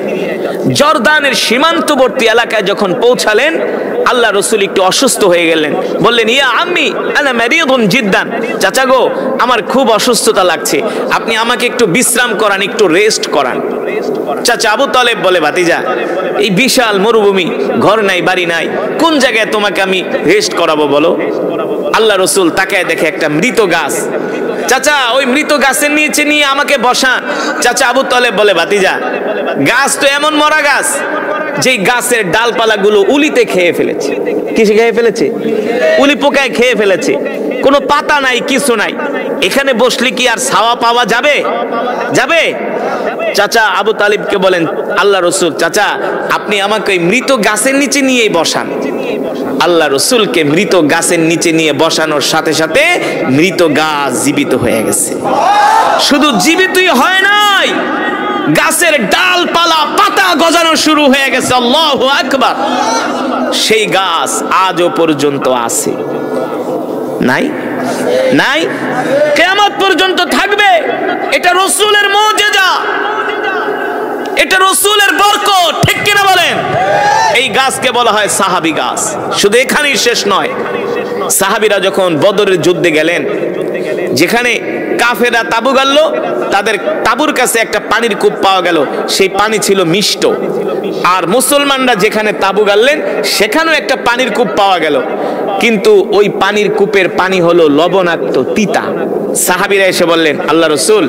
জর্দানের সীমান্তবর্তী এলাকায় যখন পৌঁছালেন, আল্লাহ রাসূল একটু অসুস্থ হয়ে গেলেন। বললেন, ইয়া আম্মি আনা মারিদুন জিদ্দান, চাচা গো আমার খুব অসুস্থতা লাগছে, আপনি আমাকে একটু বিশ্রাম করান, একটু রেস্ট করান। চাচা আবু তালেব বলে, ভাতিজা এই বিশাল মরুভূমি, ঘর নাই বাড়ি নাই, কোন জায়গায় তোমাকে আমি রেস্ট করাবো বলো? আল্লাহ রাসূল তাকায় দেখে একটা মৃত গাছ। চাচা ওই মৃত গাছের নিচে নিয়ে আমাকে বসান। চাচা আবু তালেব বলে, ভাতিজা গাছ তো এমন মরা গাছ যে গাছের ডালপালাগুলো উলিতে খেয়ে ফেলেছে। কিসে খেয়ে ফেলেছে? উলি পোকায় খেয়ে ফেলেছে। কোনো পাতা নাই, কিছু নাই, এখানে বসলে কি আর ছায়া পাওয়া যাবে? যাবে? চাচা আবু তালিবকে বলেন, আল্লাহ রাসূল চাচা আপনি আমাকে ওই মৃত গাছের নিচে নিয়েই বসান। আল্লাহ রাসূলকে মৃত গাছের নিচে নিয়ে বসানোর সাথে সাথে মৃত গাছ জীবিত হয়ে গেছে। শুধু জীবিতই হয় নাই, গাছের ডালপালা পাতা গজানো শুরু হয়ে গেছে। আল্লাহু আকবার। সেই গাছ আজও পর্যন্ত আছে। নাই নাই, কিয়ামত পর্যন্ত থাকবে। এটা রাসূলের মুজিজা, এটা রাসূলের বরকত, ঠিক কিনা বলেন? এই গাছকে বলা হয় সাহাবী গাছ। শুধু এখানেই শেষ নয়, সাহাবীরা যখন বদরের যুদ্ধে গেলেন, যেখানে কাফেররা তাবু গাড়ল, তাদের তাবুর কাছে একটা পানির কূপ পাওয়া গেল, সেই পানি ছিল মিষ্ট। আর মুসলমানরা যেখানে তাবু গাড়লেন সেখানেও একটা পানির কূপ পাওয়া গেল, কিন্তু ওই পানির কূপের পানি হলো লবণাক্ত, তিতা। সাহাবীরা এসে বললেন, আল্লাহ রাসূল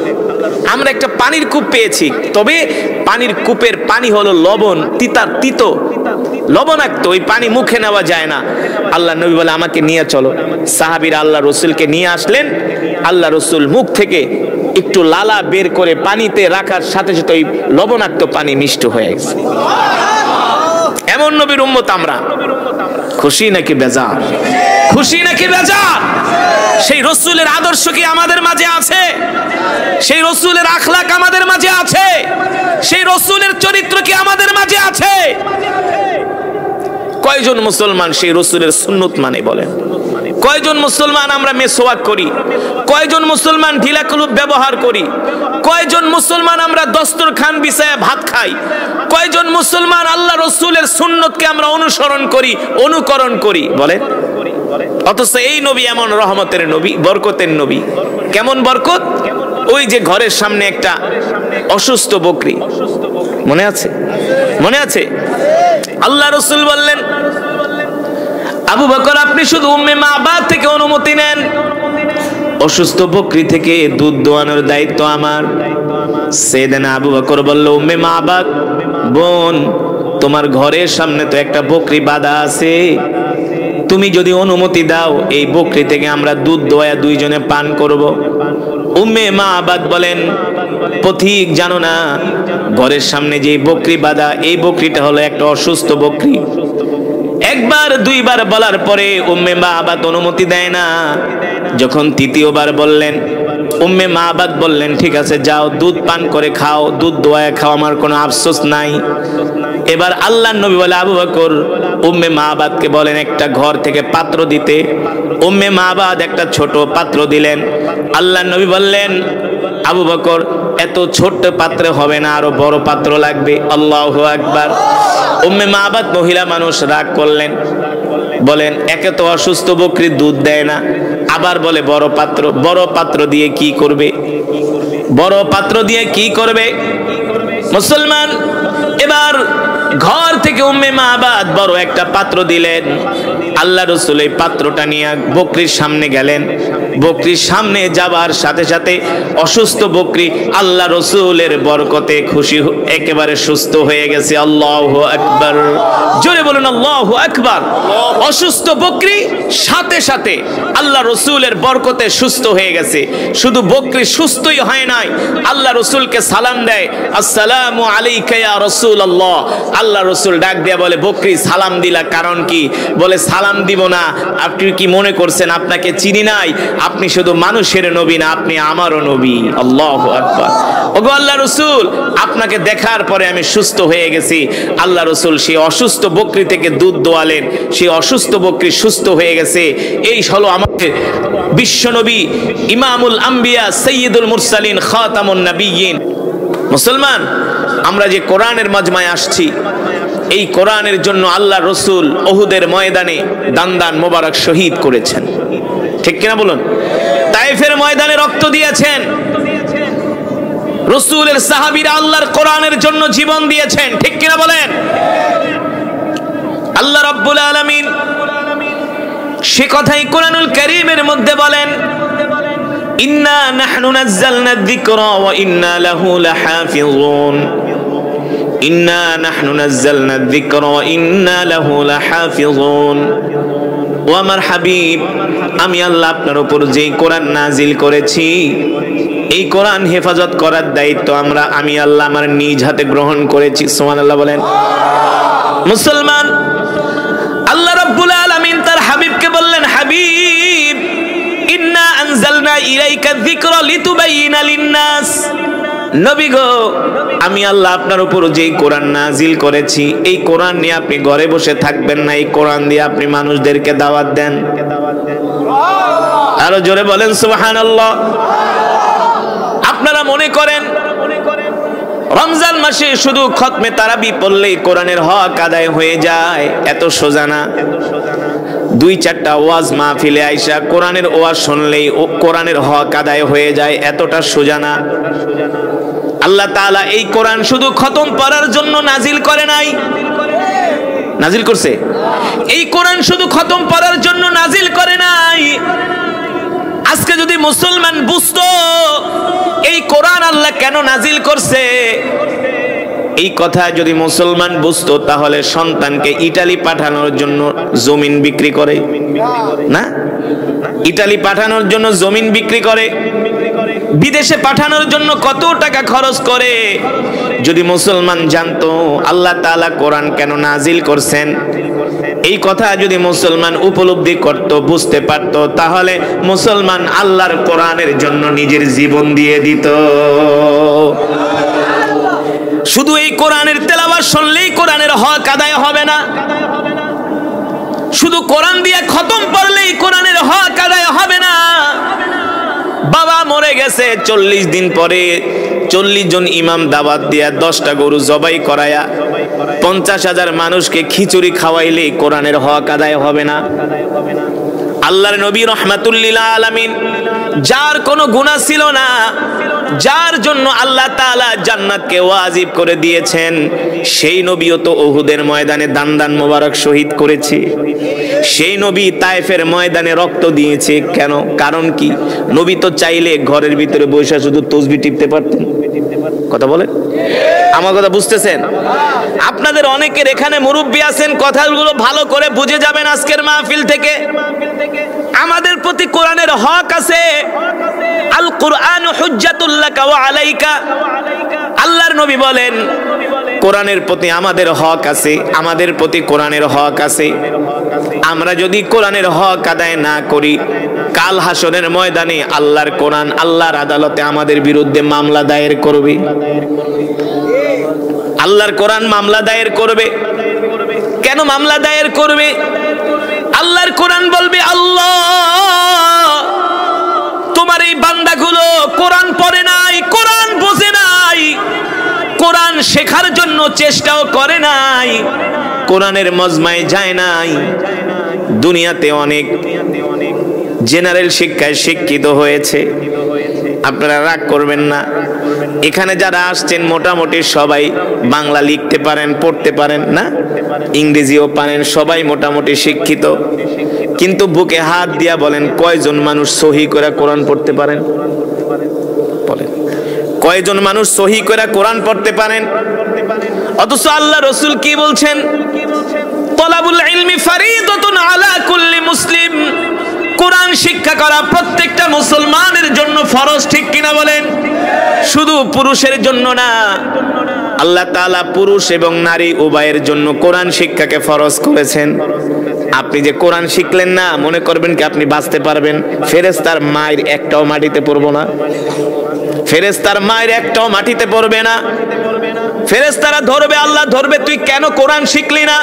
আমরা একটা পানির কূপ পেয়েছি, তবে পানির কূপের পানি হলো লবণ, তিতো, লবণাক্ত, ওই পানি মুখে নেওয়া যায় না। আল্লাহ নবী বলে, আমাকে নিয়ে চলো। সাহাবীরা আল্লাহ রাসূলকে নিয়ে আসলেন। আল্লাহ রাসূল মুখ থেকে একটু লালা বের করে পানিতে রাখার সাথে সাথে ওই লবণাক্ত পানি মিষ্ট হয়ে গেছে। এমন নবীর উম্মত আমরা। খুশি নাকি বেজার? খুশি নাকি বেজার? সেই রাসূলের আদর্শ কি আমাদের মাঝে আছে? সেই রাসূলের আখলাক আমাদের মাঝে আছে? সেই রাসূলের চরিত্র কি আমাদের মাঝে আছে? কয়জন মুসলমান সেই রাসূলের সুন্নত মানে বলেন? কয়জন মুসলমান আমরা মেসওয়াক করি? কয়জন মুসলমান ঢিলা কলুপ ব্যবহার করি? কয়জন মুসলমান আমরা দস্তরখান বিছায়া ভাত খাই? কয়জন মুসলমান আল্লাহ রাসূলের সুন্নতকে আমরা অনুসরণ করি, অনুকরণ করি বলেন? অথচ এই নবী এমন রহমতের নবী, বরকতের নবী। কেমন বরকত? ওই যে ঘরের সামনে একটা অসুস্থ বকরি, মনে আছে? মনে আছে? আল্লাহ রাসূল বললেন, আবু বকর আপনি শুধু উম্মে মাবাদ থেকে অনুমতি নেন, অসুস্থ বকরি থেকে দুধ দোয়ানোর দায়িত্ব আমার। সাইয়েদনা আবু বকর বলল, উম্মে মাবাদ বোন, তোমার ঘরের সামনে তো একটা বকরি বাঁধা আছে, তুমি যদি অনুমতি দাও এই বকরি থেকে আমরা দুধ দোয়া দুইজনে পান করব। উম্মে মাবাদ বলেন, পথিক জানো না ঘরের সামনে যে বকরি বাঁধা, এই বকরিটা হলো একটা অসুস্থ বকরি। একবার দুইবার বলার পরে উম্মে মাবাদ অনুমতি দেয় না। যখন তৃতীয়বার বললেন, উম্মে মাবাদ বললেন, ঠিক আছে যাও দুধ পান করে খাও, দুধ দোয়ায় খাও, আমার কোনো আফসোস নাই। এবার আল্লাহর নবী বলে, আবু বকর উম্মে মাবাদকে বলেন একটা ঘর থেকে পাত্র দিতে। উম্মে মাবাদ একটা ছোট পাত্র দিলেন। আল্লাহর নবী বললেন, আবু বকর এত ছোট্ট পাত্রে হবে না, আরো বড় পাত্র লাগবে। আল্লাহু আকবার। উম্মে মাবাদ মহিলা মানুষ রাগ করলেন, বলেন একে তো অসুস্থ বকরির দুধ দেয় না, আবার বলে বড় পাত্র। বড় পাত্র দিয়ে কি করবে? বড় পাত্র দিয়ে কি করবে? মুসলমান এবার ঘর থেকে উম্মে মাবাদ বড় একটা পাত্র দিলেন। আল্লাহ রাসূল এই পাত্রটা নিয়ে বকরির সামনে গেলেন। বকরির সামনে যাবার সাথে সাথে অসুস্থ বকরি আল্লাহ রাসূলের বরকতে খুশি একেবারে সুস্থ হয়ে গেছে। আল্লাহু আকবার। জোরে বলুন আল্লাহু আকবার। অসুস্থ বকরি সাথে সাথে আল্লাহ রাসূলের বরকতে সুস্থ হয়ে গেছে। শুধু বকরি সুস্থই হয় নাই, আল্লাহ রাসূলকে সালাম দেয়, আসসালামু আলাইকা ইয়া রাসূলুল্লাহ। আল্লাহ রাসূল ডাক দিয়ে বলে, বকরি সালাম দিলা কারণ কি? বলে সালাম দিব না, আপনি কি মনে করছেন আপনাকে চিনি নাই? আপনি শুধু মানুষের নবী না, আপনি আমারও নবী। আল্লাহু আকবার। ওগো আল্লাহ রাসূল, আপনাকে দেখার পরে আমি সুস্থ হয়ে গেছি। আল্লাহ রাসূল সেই অসুস্থ বকরি থেকে দুধ দোয়ালেন, সেই অসুস্থ বকরি সুস্থ হয়ে গেছে। এই হলো আমাদের বিশ্বনবী, ইমামুল আম্বিয়া, সাইয়্যিদুল মুরসালিন, খাতামুন নবিয়্যিন। মুসলমান, আমরা যে কোরআনের মাজমায় আসছি, এই কোরআনের জন্য আল্লাহ রসুল উহুদের ময়দানে দান মোবারক শহীদ করেছেন, ঠিক কিনা বলুন? তায়েফের ময়দানে রক্ত দিয়েছেন। রসুলের সাহাবীরা আল্লাহর কোরআনের জন্য জীবন দিয়েছেন, ঠিক কিনা বলেন? আল্লাহ রাব্বুল আলামিন সে কথাই কোরআনুল কারীমের মধ্যে বলেন, ইন্না নাহনু নাযালনা যিকরা ওয়া ইন্না লাহু লাহাফিযুন। ইন্না নাহনু নাযালনা যিকরা ওয়া ইন্না লাহু লাহাফিযুন। ও আমার হাবিব, আমি আল্লাহ আপনার উপর যেই কোরআন নাজিল করেছি, এই কোরআন হেফাজত করার দায়িত্ব আমি আল্লাহ আমার নিজ হাতে গ্রহণ করেছি। সুবহানাল্লাহ বলেন। মুসলমান, আল্লাহ রাব্বুল আলামিন তার হাবিবকে বললেন, হাবিব, ইন্না আনজালনা ইলাইকা যিকরা লিতুবাইয়িনা লিন-নাস। নবী গো, আমি আল্লাহ আপনার উপর যেই কোরআন নাজিল করেছি, এই কোরআন নিয়ে আপনি ঘরে বসে থাকবেন না, এই কোরআন দিয়ে আপনি মানুষদেরকে দাওয়াত দেন। আরো জোরে বলেন সুবহানাল্লাহ। আপনারা মনে করেন রমজান মাসে শুধু খতমে তারাবি পড়লেই কোরআনের হক আদায় হয়ে যায়? এত সোজা না। 2-4টা ওয়াজ মাহফিলে আইসা কোরআনের ওয়াজ শুনলেই কোরআনের হক আদায় হয়ে যায়, এতটা সোজা না। আল্লাহ তাআলা এই কোরআন শুধু খতম পড়ার জন্য নাজিল করে নাই, নাজিল করছে। এই কোরআন শুধু খতম পড়ার জন্য নাজিল করে নাই। আজকে যদি মুসলমান বুঝতো এই কোরআন আল্লাহ কেন নাজিল করছে, এই কথা যদি মুসলমান বুঝতো, তাহলে সন্তানকে ইটালি পাঠানোর জন্য জমিন বিক্রি করে না? ইটালি পাঠানোর জন্য জমিন বিক্রি করে, বিদেশে পাঠানোর জন্য কত টাকা খরচ করে। যদি মুসলমান জানতো আল্লাহ তাআলা কোরআন কেন নাজিল করছেন, এই কথা যদি মুসলমান উপলব্ধি করত, বুঝতে পারত, তাহলে মুসলমান আল্লাহর কোরআনের জন্য নিজের জীবন দিয়ে দিত। শুধু এই কোরআনের তেলাওয়াত শুনলেই কোরআনের হক আদায় হবে না। শুধু কোরআন দিয়ে খতম পড়লেই কোরআনের হক আদায় হবে না। বাবা মরে গেছে, 40 দিন পরে 40 জন ইমাম দাওয়াত দিয়া 10টা গরু জবাই করায়া 50,000 মানুষকে খিচুড়ি খাওয়াইলে কোরআনের হক আদায় হবে না। আল্লাহর নবী রাহমাতুল লিল আলামিন, যার কোনো গুনাহ ছিল না, যার জন্য আল্লাহ তাআলা জান্নাতকে ওয়াজিব করে দিয়েছেন, সেই নবীও তো উহুদের ময়দানে দান মোবারক শহীদ করেছে। সেই নবী তায়েফের ময়দানে রক্ত দিয়েছে কেন? কারণ কি? নবী তো চাইলে ঘরের ভিতরে বসে শুধু তাসবিহ টিপতে পারতেন। কথা বলেন, আমার কথা বুঝতেছেন? আপনাদের অনেকের এখানে মুরব্বী আছেন, কথাগুলো ভালো করে বুঝে যাবেন আজকের মাহফিল থেকে। আমাদের প্রতি কোরআনের হক আছে। আল কুরআন হুজ্জাতুল লাকা ওয়া আলাইকা। আল্লাহর নবী বলেন, কোরআনের প্রতি আমাদের হক আছে, আমাদের প্রতি কোরআনের হক আছে। আমরা যদি কোরআনের হক আদায় না করি, কাল হাসরের ময়দানে আল্লাহর কোরআন আল্লাহর আদালতে আমাদের বিরুদ্ধে মামলা দায়ের করবে। আল্লাহর কোরআন মামলা দায়ের করবে। কেন মামলা দায়ের করবে? আল্লাহর কোরআন বলবে, আল্লাহ তোমার এই বান্দাগুলো কোরআন পড়ে নাই, কোরআন বোঝে নাই, কোরআন শেখার জন্য চেষ্টাও করে নাই, কোরআনের মজমায় যায় নাই। দুনিয়াতে অনেক জেনারেল শিক্ষায় শিক্ষিত হয়েছে, আপনারা রাগ করবেন না। এখানে যারা আসছেন মোটামুটি সবাই বাংলা লিখতে পারেন, পড়তে পারেন না, ইংরেজিও পারেন, সবাই মোটামুটি শিক্ষিত। কিন্তু বুকে হাত দিয়া বলেন কয়জন মানুষ সহি করে কোরআন পড়তে পারেন? বলেন কয়জন মানুষ সহি করে কোরআন পড়তে পারেন? অথচ আল্লাহ রাসূল কি বলছেন? তলাবুল ইলমি ফারিদাতুন আলা কুল্লি মুসলিম, কোরআন শিক্ষা করা প্রত্যেকটা মুসলমানের জন্য ফরজ, ঠিক কিনা বলেন? শুধু পুরুষের জন্য না, আল্লাহ তাআলা পুরুষ এবং নারী উভয়ের জন্য কোরআন শিক্ষাকে ফরজ করেছেন। আপনি যে কোরআন শিখলেন না, মনে করবেন কি আপনি বাঁচতে পারবেন? ফেরেশতার মায়ের একটাও মাটিতে পড়বো না, ফেরেশতার মায়ের একটাও মাটিতে পড়বে না। ফেরেশতারা ধরবে, আল্লাহ ধরবে, তুই কেন কোরআন শিখলি না?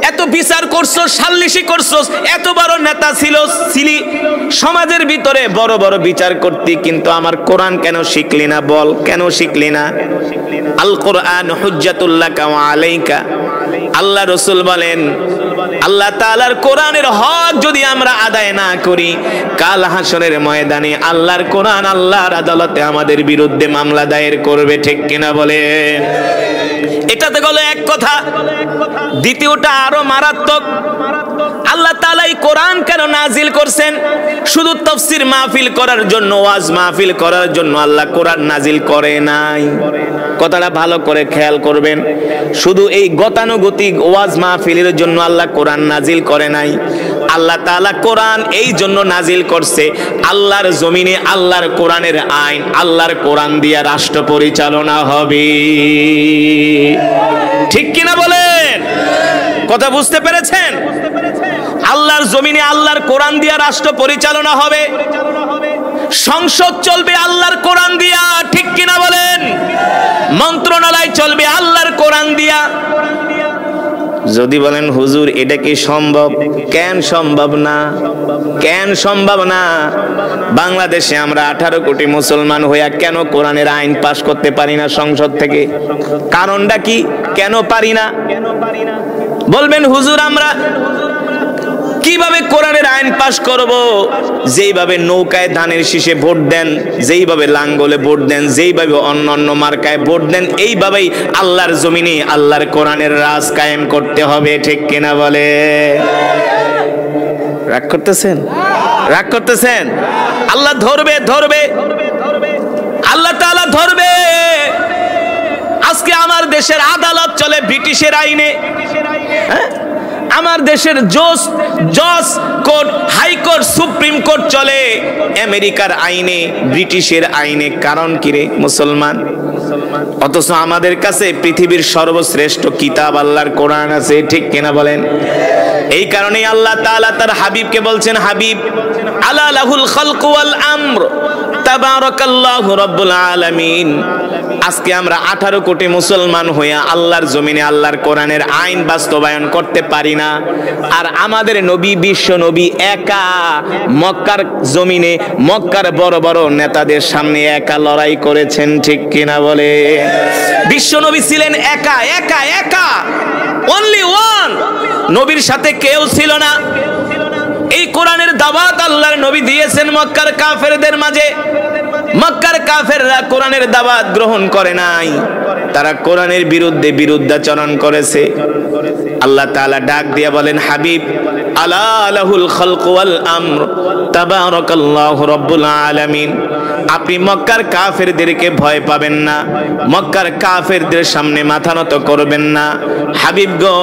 এত বিচার করছো, সাল্লিশি করছো, এত বড় নেতা ছিলি সমাজের ভিতরে, বড় বড় বিচার করতি, কিন্তু আমার কোরআন কেন শিখলি না? বল কেন শিখলি না? আল কোরআন হুজ্জাতুল লাকা ওয়া আলাইকা। আল্লাহ রাসূল বলেন, আল্লাহ তাআলার কোরআনের হক যদি আমরা আদায় না করি, কাল হাসরের ময়দানে আল্লাহর কোরআন আল্লাহর আদালতে আমাদের বিরুদ্ধে মামলা দায়ের করবে, ঠিক কিনা বলেন? এটাতে গেল এক কথা। দ্বিতীয়টা আরো মারাত্মক। আল্লাহ তাআলা এই কোরআন কেন নাজিল করছেন? শুধু তাফসীর মাহফিল করার জন্য, ওয়াজ মাহফিল করার জন্য আল্লাহ কোরআন নাজিল করে নাই। কথাটা ভালো করে খেয়াল করবেন। শুধু এই গতানুগতিক ওয়াজ মাহফিলের জন্য আল্লাহ কোরআন নাজিল করে নাই। আল্লাহ তাআলা কোরআন এই জন্য নাজিল করছে, আল্লাহর জমিনে আল্লাহর কোরআনের আইন, আল্লাহর কোরআন দিয়ে রাষ্ট্র পরিচালনা হবে, ঠিক কিনা বলেন? কথা বুঝতে পেরেছেন? আল্লাহর জমিনে আল্লাহর কোরআন দিয়া রাষ্ট্র পরিচালনা হবে, সংসদ চলবে আল্লাহর কোরআন দিয়া, ঠিক কিনা বলেন? মন্ত্রণালয় চলবে আল্লাহর কোরআন দিয়া। যদি বলেন হুজুর এটা কি সম্ভব? কেন সম্ভব না? কেন সম্ভব না? বাংলাদেশে আমরা 18 কোটি মুসলমান হইয়া কেন কোরআনের আইন পাশ করতে পারি না সংসদ থেকে? কারণটা কি? কেন পারি না? বলবেন হুজুর আমরা কিভাবে কোরআনের আইন পাশ করব? যেইভাবে নৌকায় ধানের শীষে ভোট দেন, যেইভাবে লাঙ্গলে ভোট দেন, যেইভাবে অন্যান্য মার্কায় ভোট দেন, এইভাবেই আল্লাহর জমিনে আল্লাহর কোরআনের রাজ কায়েম করতে হবে, ঠিক কিনা বলে? রাগ করতেছেন? রাগ করতেছেন? আল্লাহ ধরবে, ধরবে, আল্লাহ তাআলা ধরবে। আজকে আমার দেশের আদালত চলে ব্রিটিশের আইনে, হ্যাঁ? আমার দেশের জজ কোর্ট, হাইকোর্ট, সুপ্রিম কোর্ট চলে আমেরিকার আইনে, ব্রিটিশের আইনে। কারণ কি রে? মুসলমান। অথচ আমাদের কাছে পৃথিবীর সর্বশ্রেষ্ঠ কিতাব আল্লাহর কোরআন আছে, ঠিক কিনা বলেন? এই কারণেই আল্লাহ তাআলা তার হাবিবকে বলছেন, হাবিব আলা লাহুল খালকু ওয়াল আমর তাবারাকাল্লাহু রাব্বুল আলামিন। আজকে আমরা 18 কোটি মুসলমান হইয়া আল্লাহর জমিনে আল্লাহর কোরআনের আইন বাস্তবায়ন করতে পারি না। আর আমাদের নবী, বিশ্ব নবী একা মক্কার জমিনে, মক্কার বড় বড় নেতাদের সামনে একা লড়াই করেছেন, ঠিক কিনা বলে? বিশ্ব নবী ছিলেন একা, একা, একা, অনলি ওয়ান। নবীর সাথে কেউ ছিল না। এই কোরআনের দাওয়াত আল্লাহর নবী দিয়েছেন মক্কার কাফেরদের মাঝে। মক্কার কাফেররা কোরআনের দাওয়াত গ্রহণ করে নাই, তারা কোরআনের বিরুদ্ধে বিরুদ্ধাচরণ করেছে। আল্লাহ তাআলা ডাক দিয়ে বলেন, হাবিব আলা লাহুল খালকু ওয়াল আমর তাবারাকাল্লাহু রাব্বুল আলামিন। আপনি মক্কার কাফেরদেরকে ভয় পাবেন না, মক্কার কাফেরদের সামনে মাথা নত করবেন না। হাবিব গো,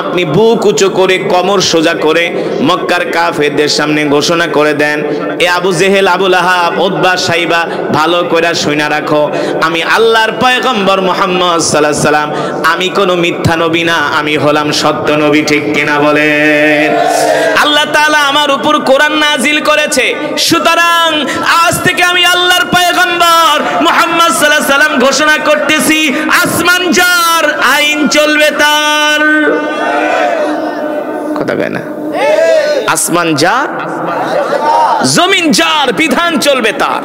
আপনি বুক উঁচু করে, কোমর সোজা করে মক্কার কাফেরদের সামনে ঘোষণা করে দেন, এ আবু জেহেল, আবু লাহাব, উতবা, সাইবা, ভালো করে শুনে রাখো, আমি আল্লাহর পয়গম্বর মুহাম্মদ সাল্লাল্লাহু আলাইহি সাল্লাম, আমি কোনো মিথ্যা নবী না, আমি হলাম সত্য নবী, ঠিক কিনা বলেন? আল্লাহ তাআলা আমার উপর কোরআন নাজিল করেছে, সুতরাং আজ থেকে আমি আল্লাহর পয়গম্বর মুহাম্মদ সাল্লাল্লাহু আলাইহি সাল্লাম ঘোষণা করতেছি, আসমান যার, আইন চলবে তার। কথা কয় না? আসমান যার, জমিন যার, বিধান চলবে তার।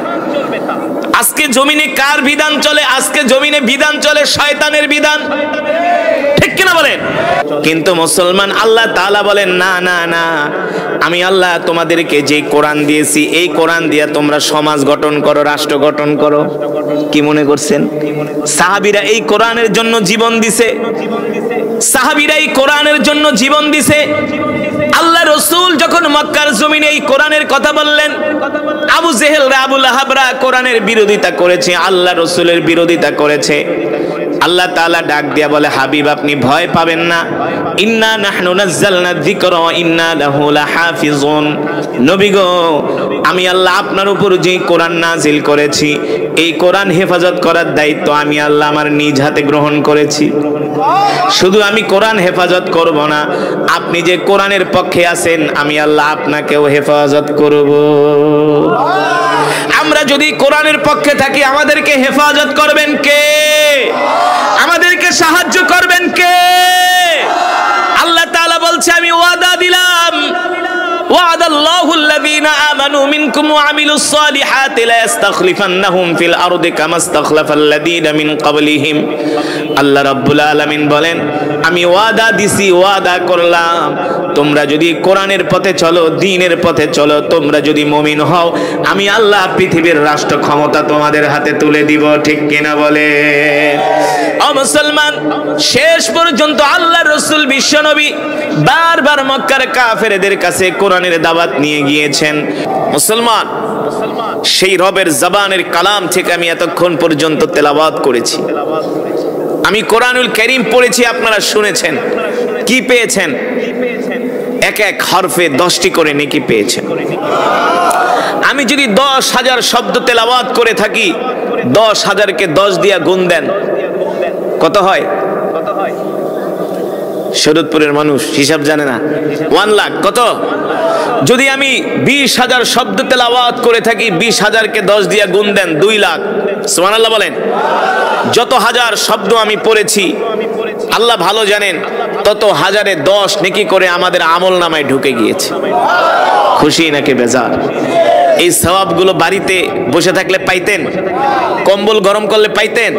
আজকে জমিনে কার বিধান চলে? আজকে জমিনে বিধান চলে শয়তানের বিধান, ঠিক কিনা বলেন? কিন্তু মুসলমান আল্লাহ তাআলা বলেন না না না, আমি আল্লাহ তোমাদেরকে যে কোরআন দিয়েছি এই কোরআন দিয়ে তোমরা সমাজ গঠন করো, রাষ্ট্র গঠন করো। কি মনে করছেন সাহাবীরা এই কোরআনের জন্য জীবন দিছে? সাহাবীরা এই কোরআনের জন্য জীবন দিছে। আল্লাহ রাসূল যখন মক্কার জমিনে এই কোরআনের কথা বললেন, আবু জেহেল রা আবু লাহাবরা কোরআনের বিরোধিতা করেছে, আল্লাহ রাসূলের বিরোধিতা করেছে। আল্লাহ তাআলা ডাক দিয়া বলে, হাবিব আপনি ভয় পাবেন না, ইন্না নাহনু নাযালনা যিকরা ওয়া ইন্না লাহু লাহাফিজুন। নবী গো, আমি আল্লাহ আপনার উপর যে কোরআন নাজিল করেছি এই কোরআন হেফাজত করার দায়িত্ব আমি আল্লাহ আমার নিজ হাতে গ্রহণ করেছি। শুধু আমি কোরআন হেফাজত করব না, আপনি যে কোরআনের পক্ষে আছেন আমি আল্লাহ আপনাকেও হেফাজত করব। আমরা যদি কোরআনের পক্ষে থাকি আমাদেরকে হেফাজত করবেন কে? আমাদেরকে সাহায্য করবেন কে? আল্লাহ তাআলা বলছে আমি ওয়াদা দিলাম, ওয়াদাল্লাহু আল্লাযীনা আমানু মিনকুম ওয়া আমিলুস সালিহাতি লা ইস্তাখলিফান্নাহুম ফিল আরদি কামা ইস্তাখলাফাল্লাযীনা মিন ক্বাবলিহিম। আল্লাহ রাব্বুল আলামিন বলেন আমি ওয়াদা দিছি, ওয়াদা করলাম, তোমরা যদি কোরআনের পথে চলো, দ্বীনের পথে চলো, তোমরা যদি মুমিন হও, আমি আল্লাহ পৃথিবীর রাষ্ট্র ক্ষমতা তোমাদের হাতে তুলে দিব, ঠিক কিনা বলে? ও মুসলমান, শেষ পর্যন্ত আল্লাহর রাসূল বিশ্বনবী বারবার মক্কার কাফেরদের কাছে কোরআনের দাওয়াত নিয়ে গিয়েছেন। মুসলমান, সেই রবের জবানের কালাম থেকে আমি এতক্ষণ পর্যন্ত তেলাওয়াত করেছি, আমি কোরআনুল কারীম পড়েছি, আপনারা শুনেছেন। কি পেয়েছেন? এক এক হরফে 10টি করে নেকি পেয়েছেন। আমি যদি 10,000 শব্দ তেলাওয়াত করে থাকি, 10,000কে 10 দিয়া গুণ দেন, কত হয়? শরীয়তপুরের মানুষ হিসাব জানে না, 1 লাখ। কত? যদি আমি 20,000 শব্দ তেলাওয়াত করে থাকি, 20,000কে 10 দিয়া গুণ দেন, 2 লাখ। সুবহানাল্লাহ বলেন। যত হাজার শব্দ আমি পড়েছি আল্লাহ ভালো জানেন, তত হাজারে 10 নেকি করে আমাদের আমল নামায় ঢুকে গিয়েছে। খুশি নাকি বেজার? এই সওয়াবগুলো বাড়িতে বসে থাকলে পাইতেন, কম্বল গরম করলে পাইতেন,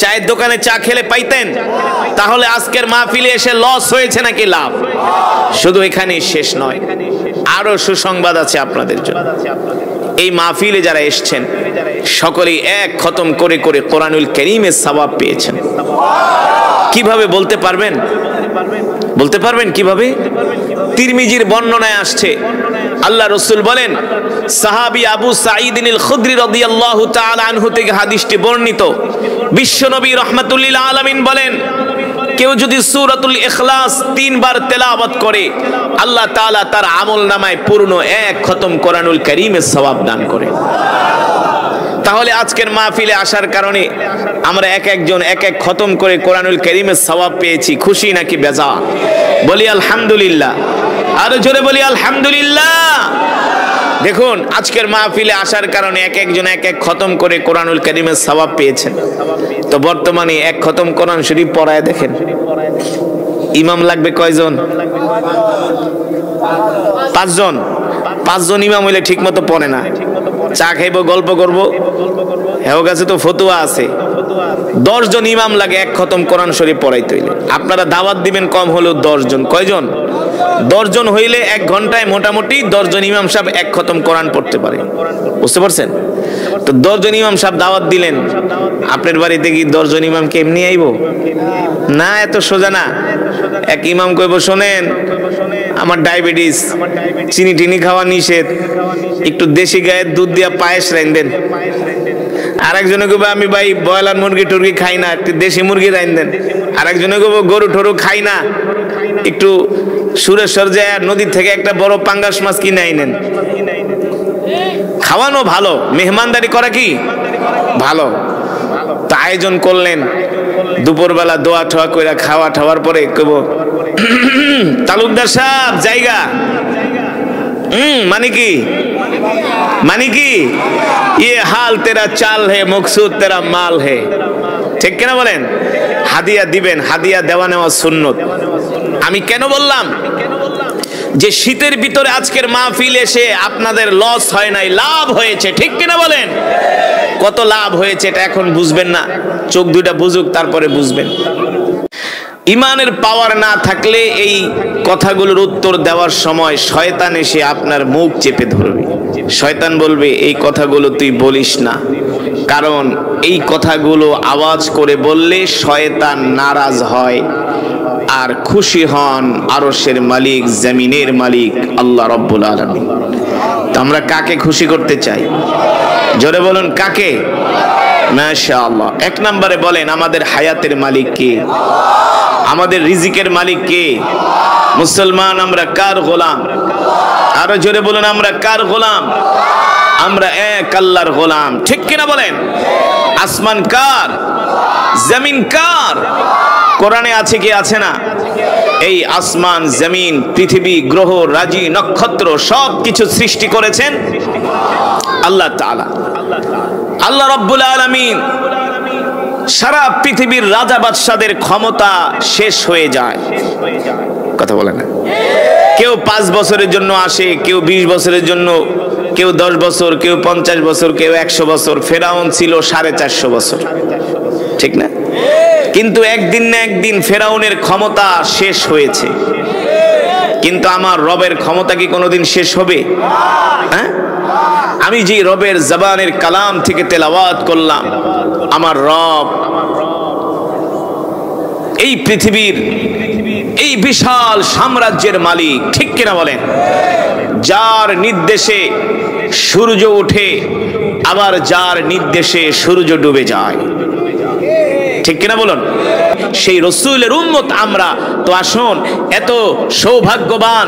চায়ের দোকানে চা খেলে পাইতেন। তাহলে আজকের মাহফিলে এসে লস হয়েছে নাকি লাভ? শুধু এখানেই শেষ নয়, আরো সুসংবাদ আছে আপনাদের জন্য। এই মাহফিলে যারা এসেছেন সকলেই এক খতম করে করে কোরআনুল কারীমের সওয়াব পেয়েছেন। কিভাবে বলতে পারবেন? বলতে পারবেন কিভাবে? তিরমিজির বর্ণনায় আসছে, আল্লাহ রাসূল বলেন, সাহাবী আবু সাঈদ আল খুদরি রাদিয়াল্লাহু তাআলা আনহু থেকে হাদিসটি বর্ণিত। বিশ্বনবী রাহমাতুল লিল আলামিন বলেন, কেউ যদি সূরাতুল ইখলাস 3 বার তেলাওয়াত করে আল্লাহ তাআলা তার আমলনামায় পূর্ণ এক খতম কোরআনুল কারীমের সওয়াব দান করে। তাহলে আজকের মাহফিলে আসার কারণে আমরা এক একজন এক এক খতম করে কোরআনুল কারীমের সওয়াব পেয়েছি। খুশি নাকি বেজার? বলি আলহামদুলিল্লাহ। আরো জোরে বলি আলহামদুলিল্লাহ। দেখুন, আজকের মাহফিলে আসার কারণে এক একজন এক এক খতম করে কোরআনুল কারীমের সওয়াব পেয়েছেন। তো বর্তমানে এক খতম কোরআন শরীফ পড়ায় দেখেন, ইমাম লাগবে কয়জন? 5 জন। 5 জন ইমাম হইলে ঠিক মতো পড়ে না। চা খাইবো, গল্প করবো, হেও কাছে তো ফতুয়া আছে। 10 জন ইমাম লাগে এক খতম কোরআন শরীফ পড়াইতে হইলে। আপনারা দাওয়াত দিবেন কম হলেও 10 জন। কয়জন? 10 জন হইলে 1 ঘন্টায় মোটামুটি 10 জন ইমাম সাহেব এক খতম কোরআন পড়তে পারে। বুঝতে পারছেন? তো 10 জন ইমাম সাহেব দাওয়াত দিলেন, আপনার বাড়িতে কি 10 জন ইমাম কে এমনি আইবো? না, এত সোজা না। এক ইমাম কইবো, শোনেন আমার ডায়াবেটিস, চিনি টিনি খাওয়া নিষেধ, একটু দেশি গায়ের দুধ দিয়া পায়েস রাইন দেন। আরেকজনে কইবো, আমি ভাই ব্রয়লার মুরগি টুরগি খাই না, একটু দেশি মুরগি রাইন দেন। আরেকজনে কইবো, গরু টরু খাই না, একটু সুরেশ্বর যায় নদী থেকে একটা বড় পাঙ্গাস মাছ কিনে আইনেন। খাওয়ানো ভালো, মেহমানদারি করা কি ভালো। তা আয়োজন করলেন, দুপুরবেলা দোয়া ঠোয়া কইরা খাওয়া ঠাওয়ার পরে কইবো, তালুকদার সাহেব জায়গা। মানে কি? মানে কি? ये हाल तेरा चाल है, मकसूद तेरा माल है। ঠিক কিনা বলেন? হাদিয়া দিবেন, হাদিয়া দেওয়া নেওয়া সুন্নত। আমি কেন বললাম? যে শীতের ভিতরে আজকের মাহফিল এসে আপনাদের লস হয় নাই, লাভ হয়েছে, ঠিক কিনা বলেন? কত লাভ হয়েছে এটা এখন বুঝবেন না, চোখ দুইটা বুঝুক তারপরে বুঝবেন। ইমানের পাওয়ার না থাকলে এই কথাগুলোর উত্তর দেওয়ার সময় শয়তান এসে আপনার মুখ চেপে ধরবে। শয়তান বলবে এই কথাগুলো তুই বলিস না, কারণ এই কথাগুলো আওয়াজ করে বললে শয়তান নারাজ হয়, আর খুশি হন আরশের মালিক, জমিনের মালিক আল্লাহ রব্বুল আলামিন। তো আমরা কাকে খুশি করতে চাই? জোরে বলুন, কাকে? মাশাআল্লাহ। এক নম্বরে বলেন আমাদের হায়াতের মালিক কে? আমাদের রিজিকের মালিক কে? মুসলমান আমরা কার গোলাম? আরো জোরে বলুন, আমরা কার গোলাম? আমরা এক আল্লাহর গোলাম, ঠিক কিনা বলেন? আসমান কার? জমিন কার? কোরআনে আছে কি আছে না? এই আসমান, জমিন, পৃথিবী, গ্রহ, রাজি, নক্ষত্র সব কিছু সৃষ্টি করেছেন আল্লাহ তাআলা। আল্লাহ রাব্বুল আলামিন। সারা পৃথিবীর রাজা বাদশাদের ক্ষমতা শেষ হয়ে যায়, কথা বলে না? কেউ 5 বছরের জন্য আসে, কেউ 20 বছরের জন্য, কেউ 10 বছর, কেউ 50 বছর, কেউ 100 বছর। ফেরাউন ছিল 450 বছর, ঠিক না? কিন্তু একদিন না একদিন ফেরাউনের ক্ষমতা শেষ হয়েছে। কিন্তু আমার রবের ক্ষমতা কি কোনোদিন শেষ হবে? হ্যাঁ, আমি যে রবের জবানের কালাম থেকে তেলাওয়াত করলাম, আমার রব এই পৃথিবীর এই বিশাল সাম্রাজ্যের মালিক, ঠিক কিনা বলেন? যার নির্দেশে সূর্য ওঠে, আবার যার নির্দেশে সূর্য ডুবে যায়, ঠিক কিনা বলুন? সেই রসুলের উম্মত আমরা। তো আসুন, এত সৌভাগ্যবান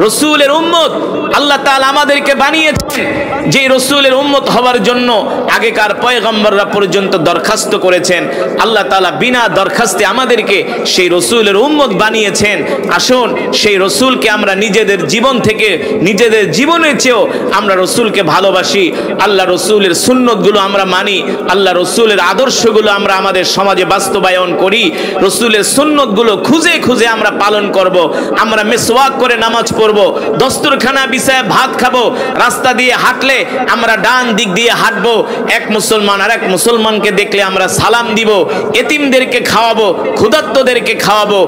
রসুলের উম্মত আল্লাহ তাআলা আমাদেরকে বানিয়েছেন, যে রসুলের উম্মত হওয়ার জন্য আগেকার পয়গম্বররা পর্যন্ত দরখাস্ত করেছেন। আল্লাহ তাআলা বিনা দরখাস্তে আমাদেরকে সেই রসুলের উম্মত বানিয়েছেন। আসুন, সেই রসুলকে আমরা নিজেদের জীবন থেকে, নিজেদের জীবনের চেয়েও আমরা রসুলকে ভালোবাসি। আল্লাহ রসুলের সুন্নতগুলো আমরা মানি, আল্লাহ রসুলের আদর্শগুলো আমরা আমাদের সমাজে বাস্তবায়ন করি। রসুলের সুন্নতগুলো খুঁজে খুঁজে আমরা পালন করব। আমরা মিসওয়াক করে নামাজ পড়ব, দস্তরখানা বিছায় ভাত খাবো, রাস্তা দিয়ে হাঁটলে আমরা ডান দিক দিয়ে হাঁটবো, এক মুসলমান আর এক মুসলমানকে দেখলে আমরা সালাম দিব, এতিমদেরকে খাওয়াবো, ক্ষুধার্তদেরকে খাওয়াবো।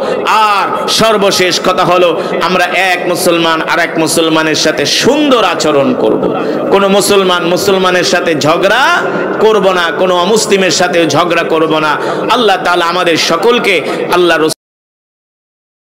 আর সর্বশেষ কথা হলো, আমরা এক মুসলমান আর এক মুসলমানের সাথে সুন্দর আচরণ করব। কোনো মুসলমান মুসলমানের সাথে ঝগড়া করব না, কোনো অমুসলিমের সাথে ঝগড়া করব না। আল্লাহ তাআলা আমাদের সকলকে আল্লাহ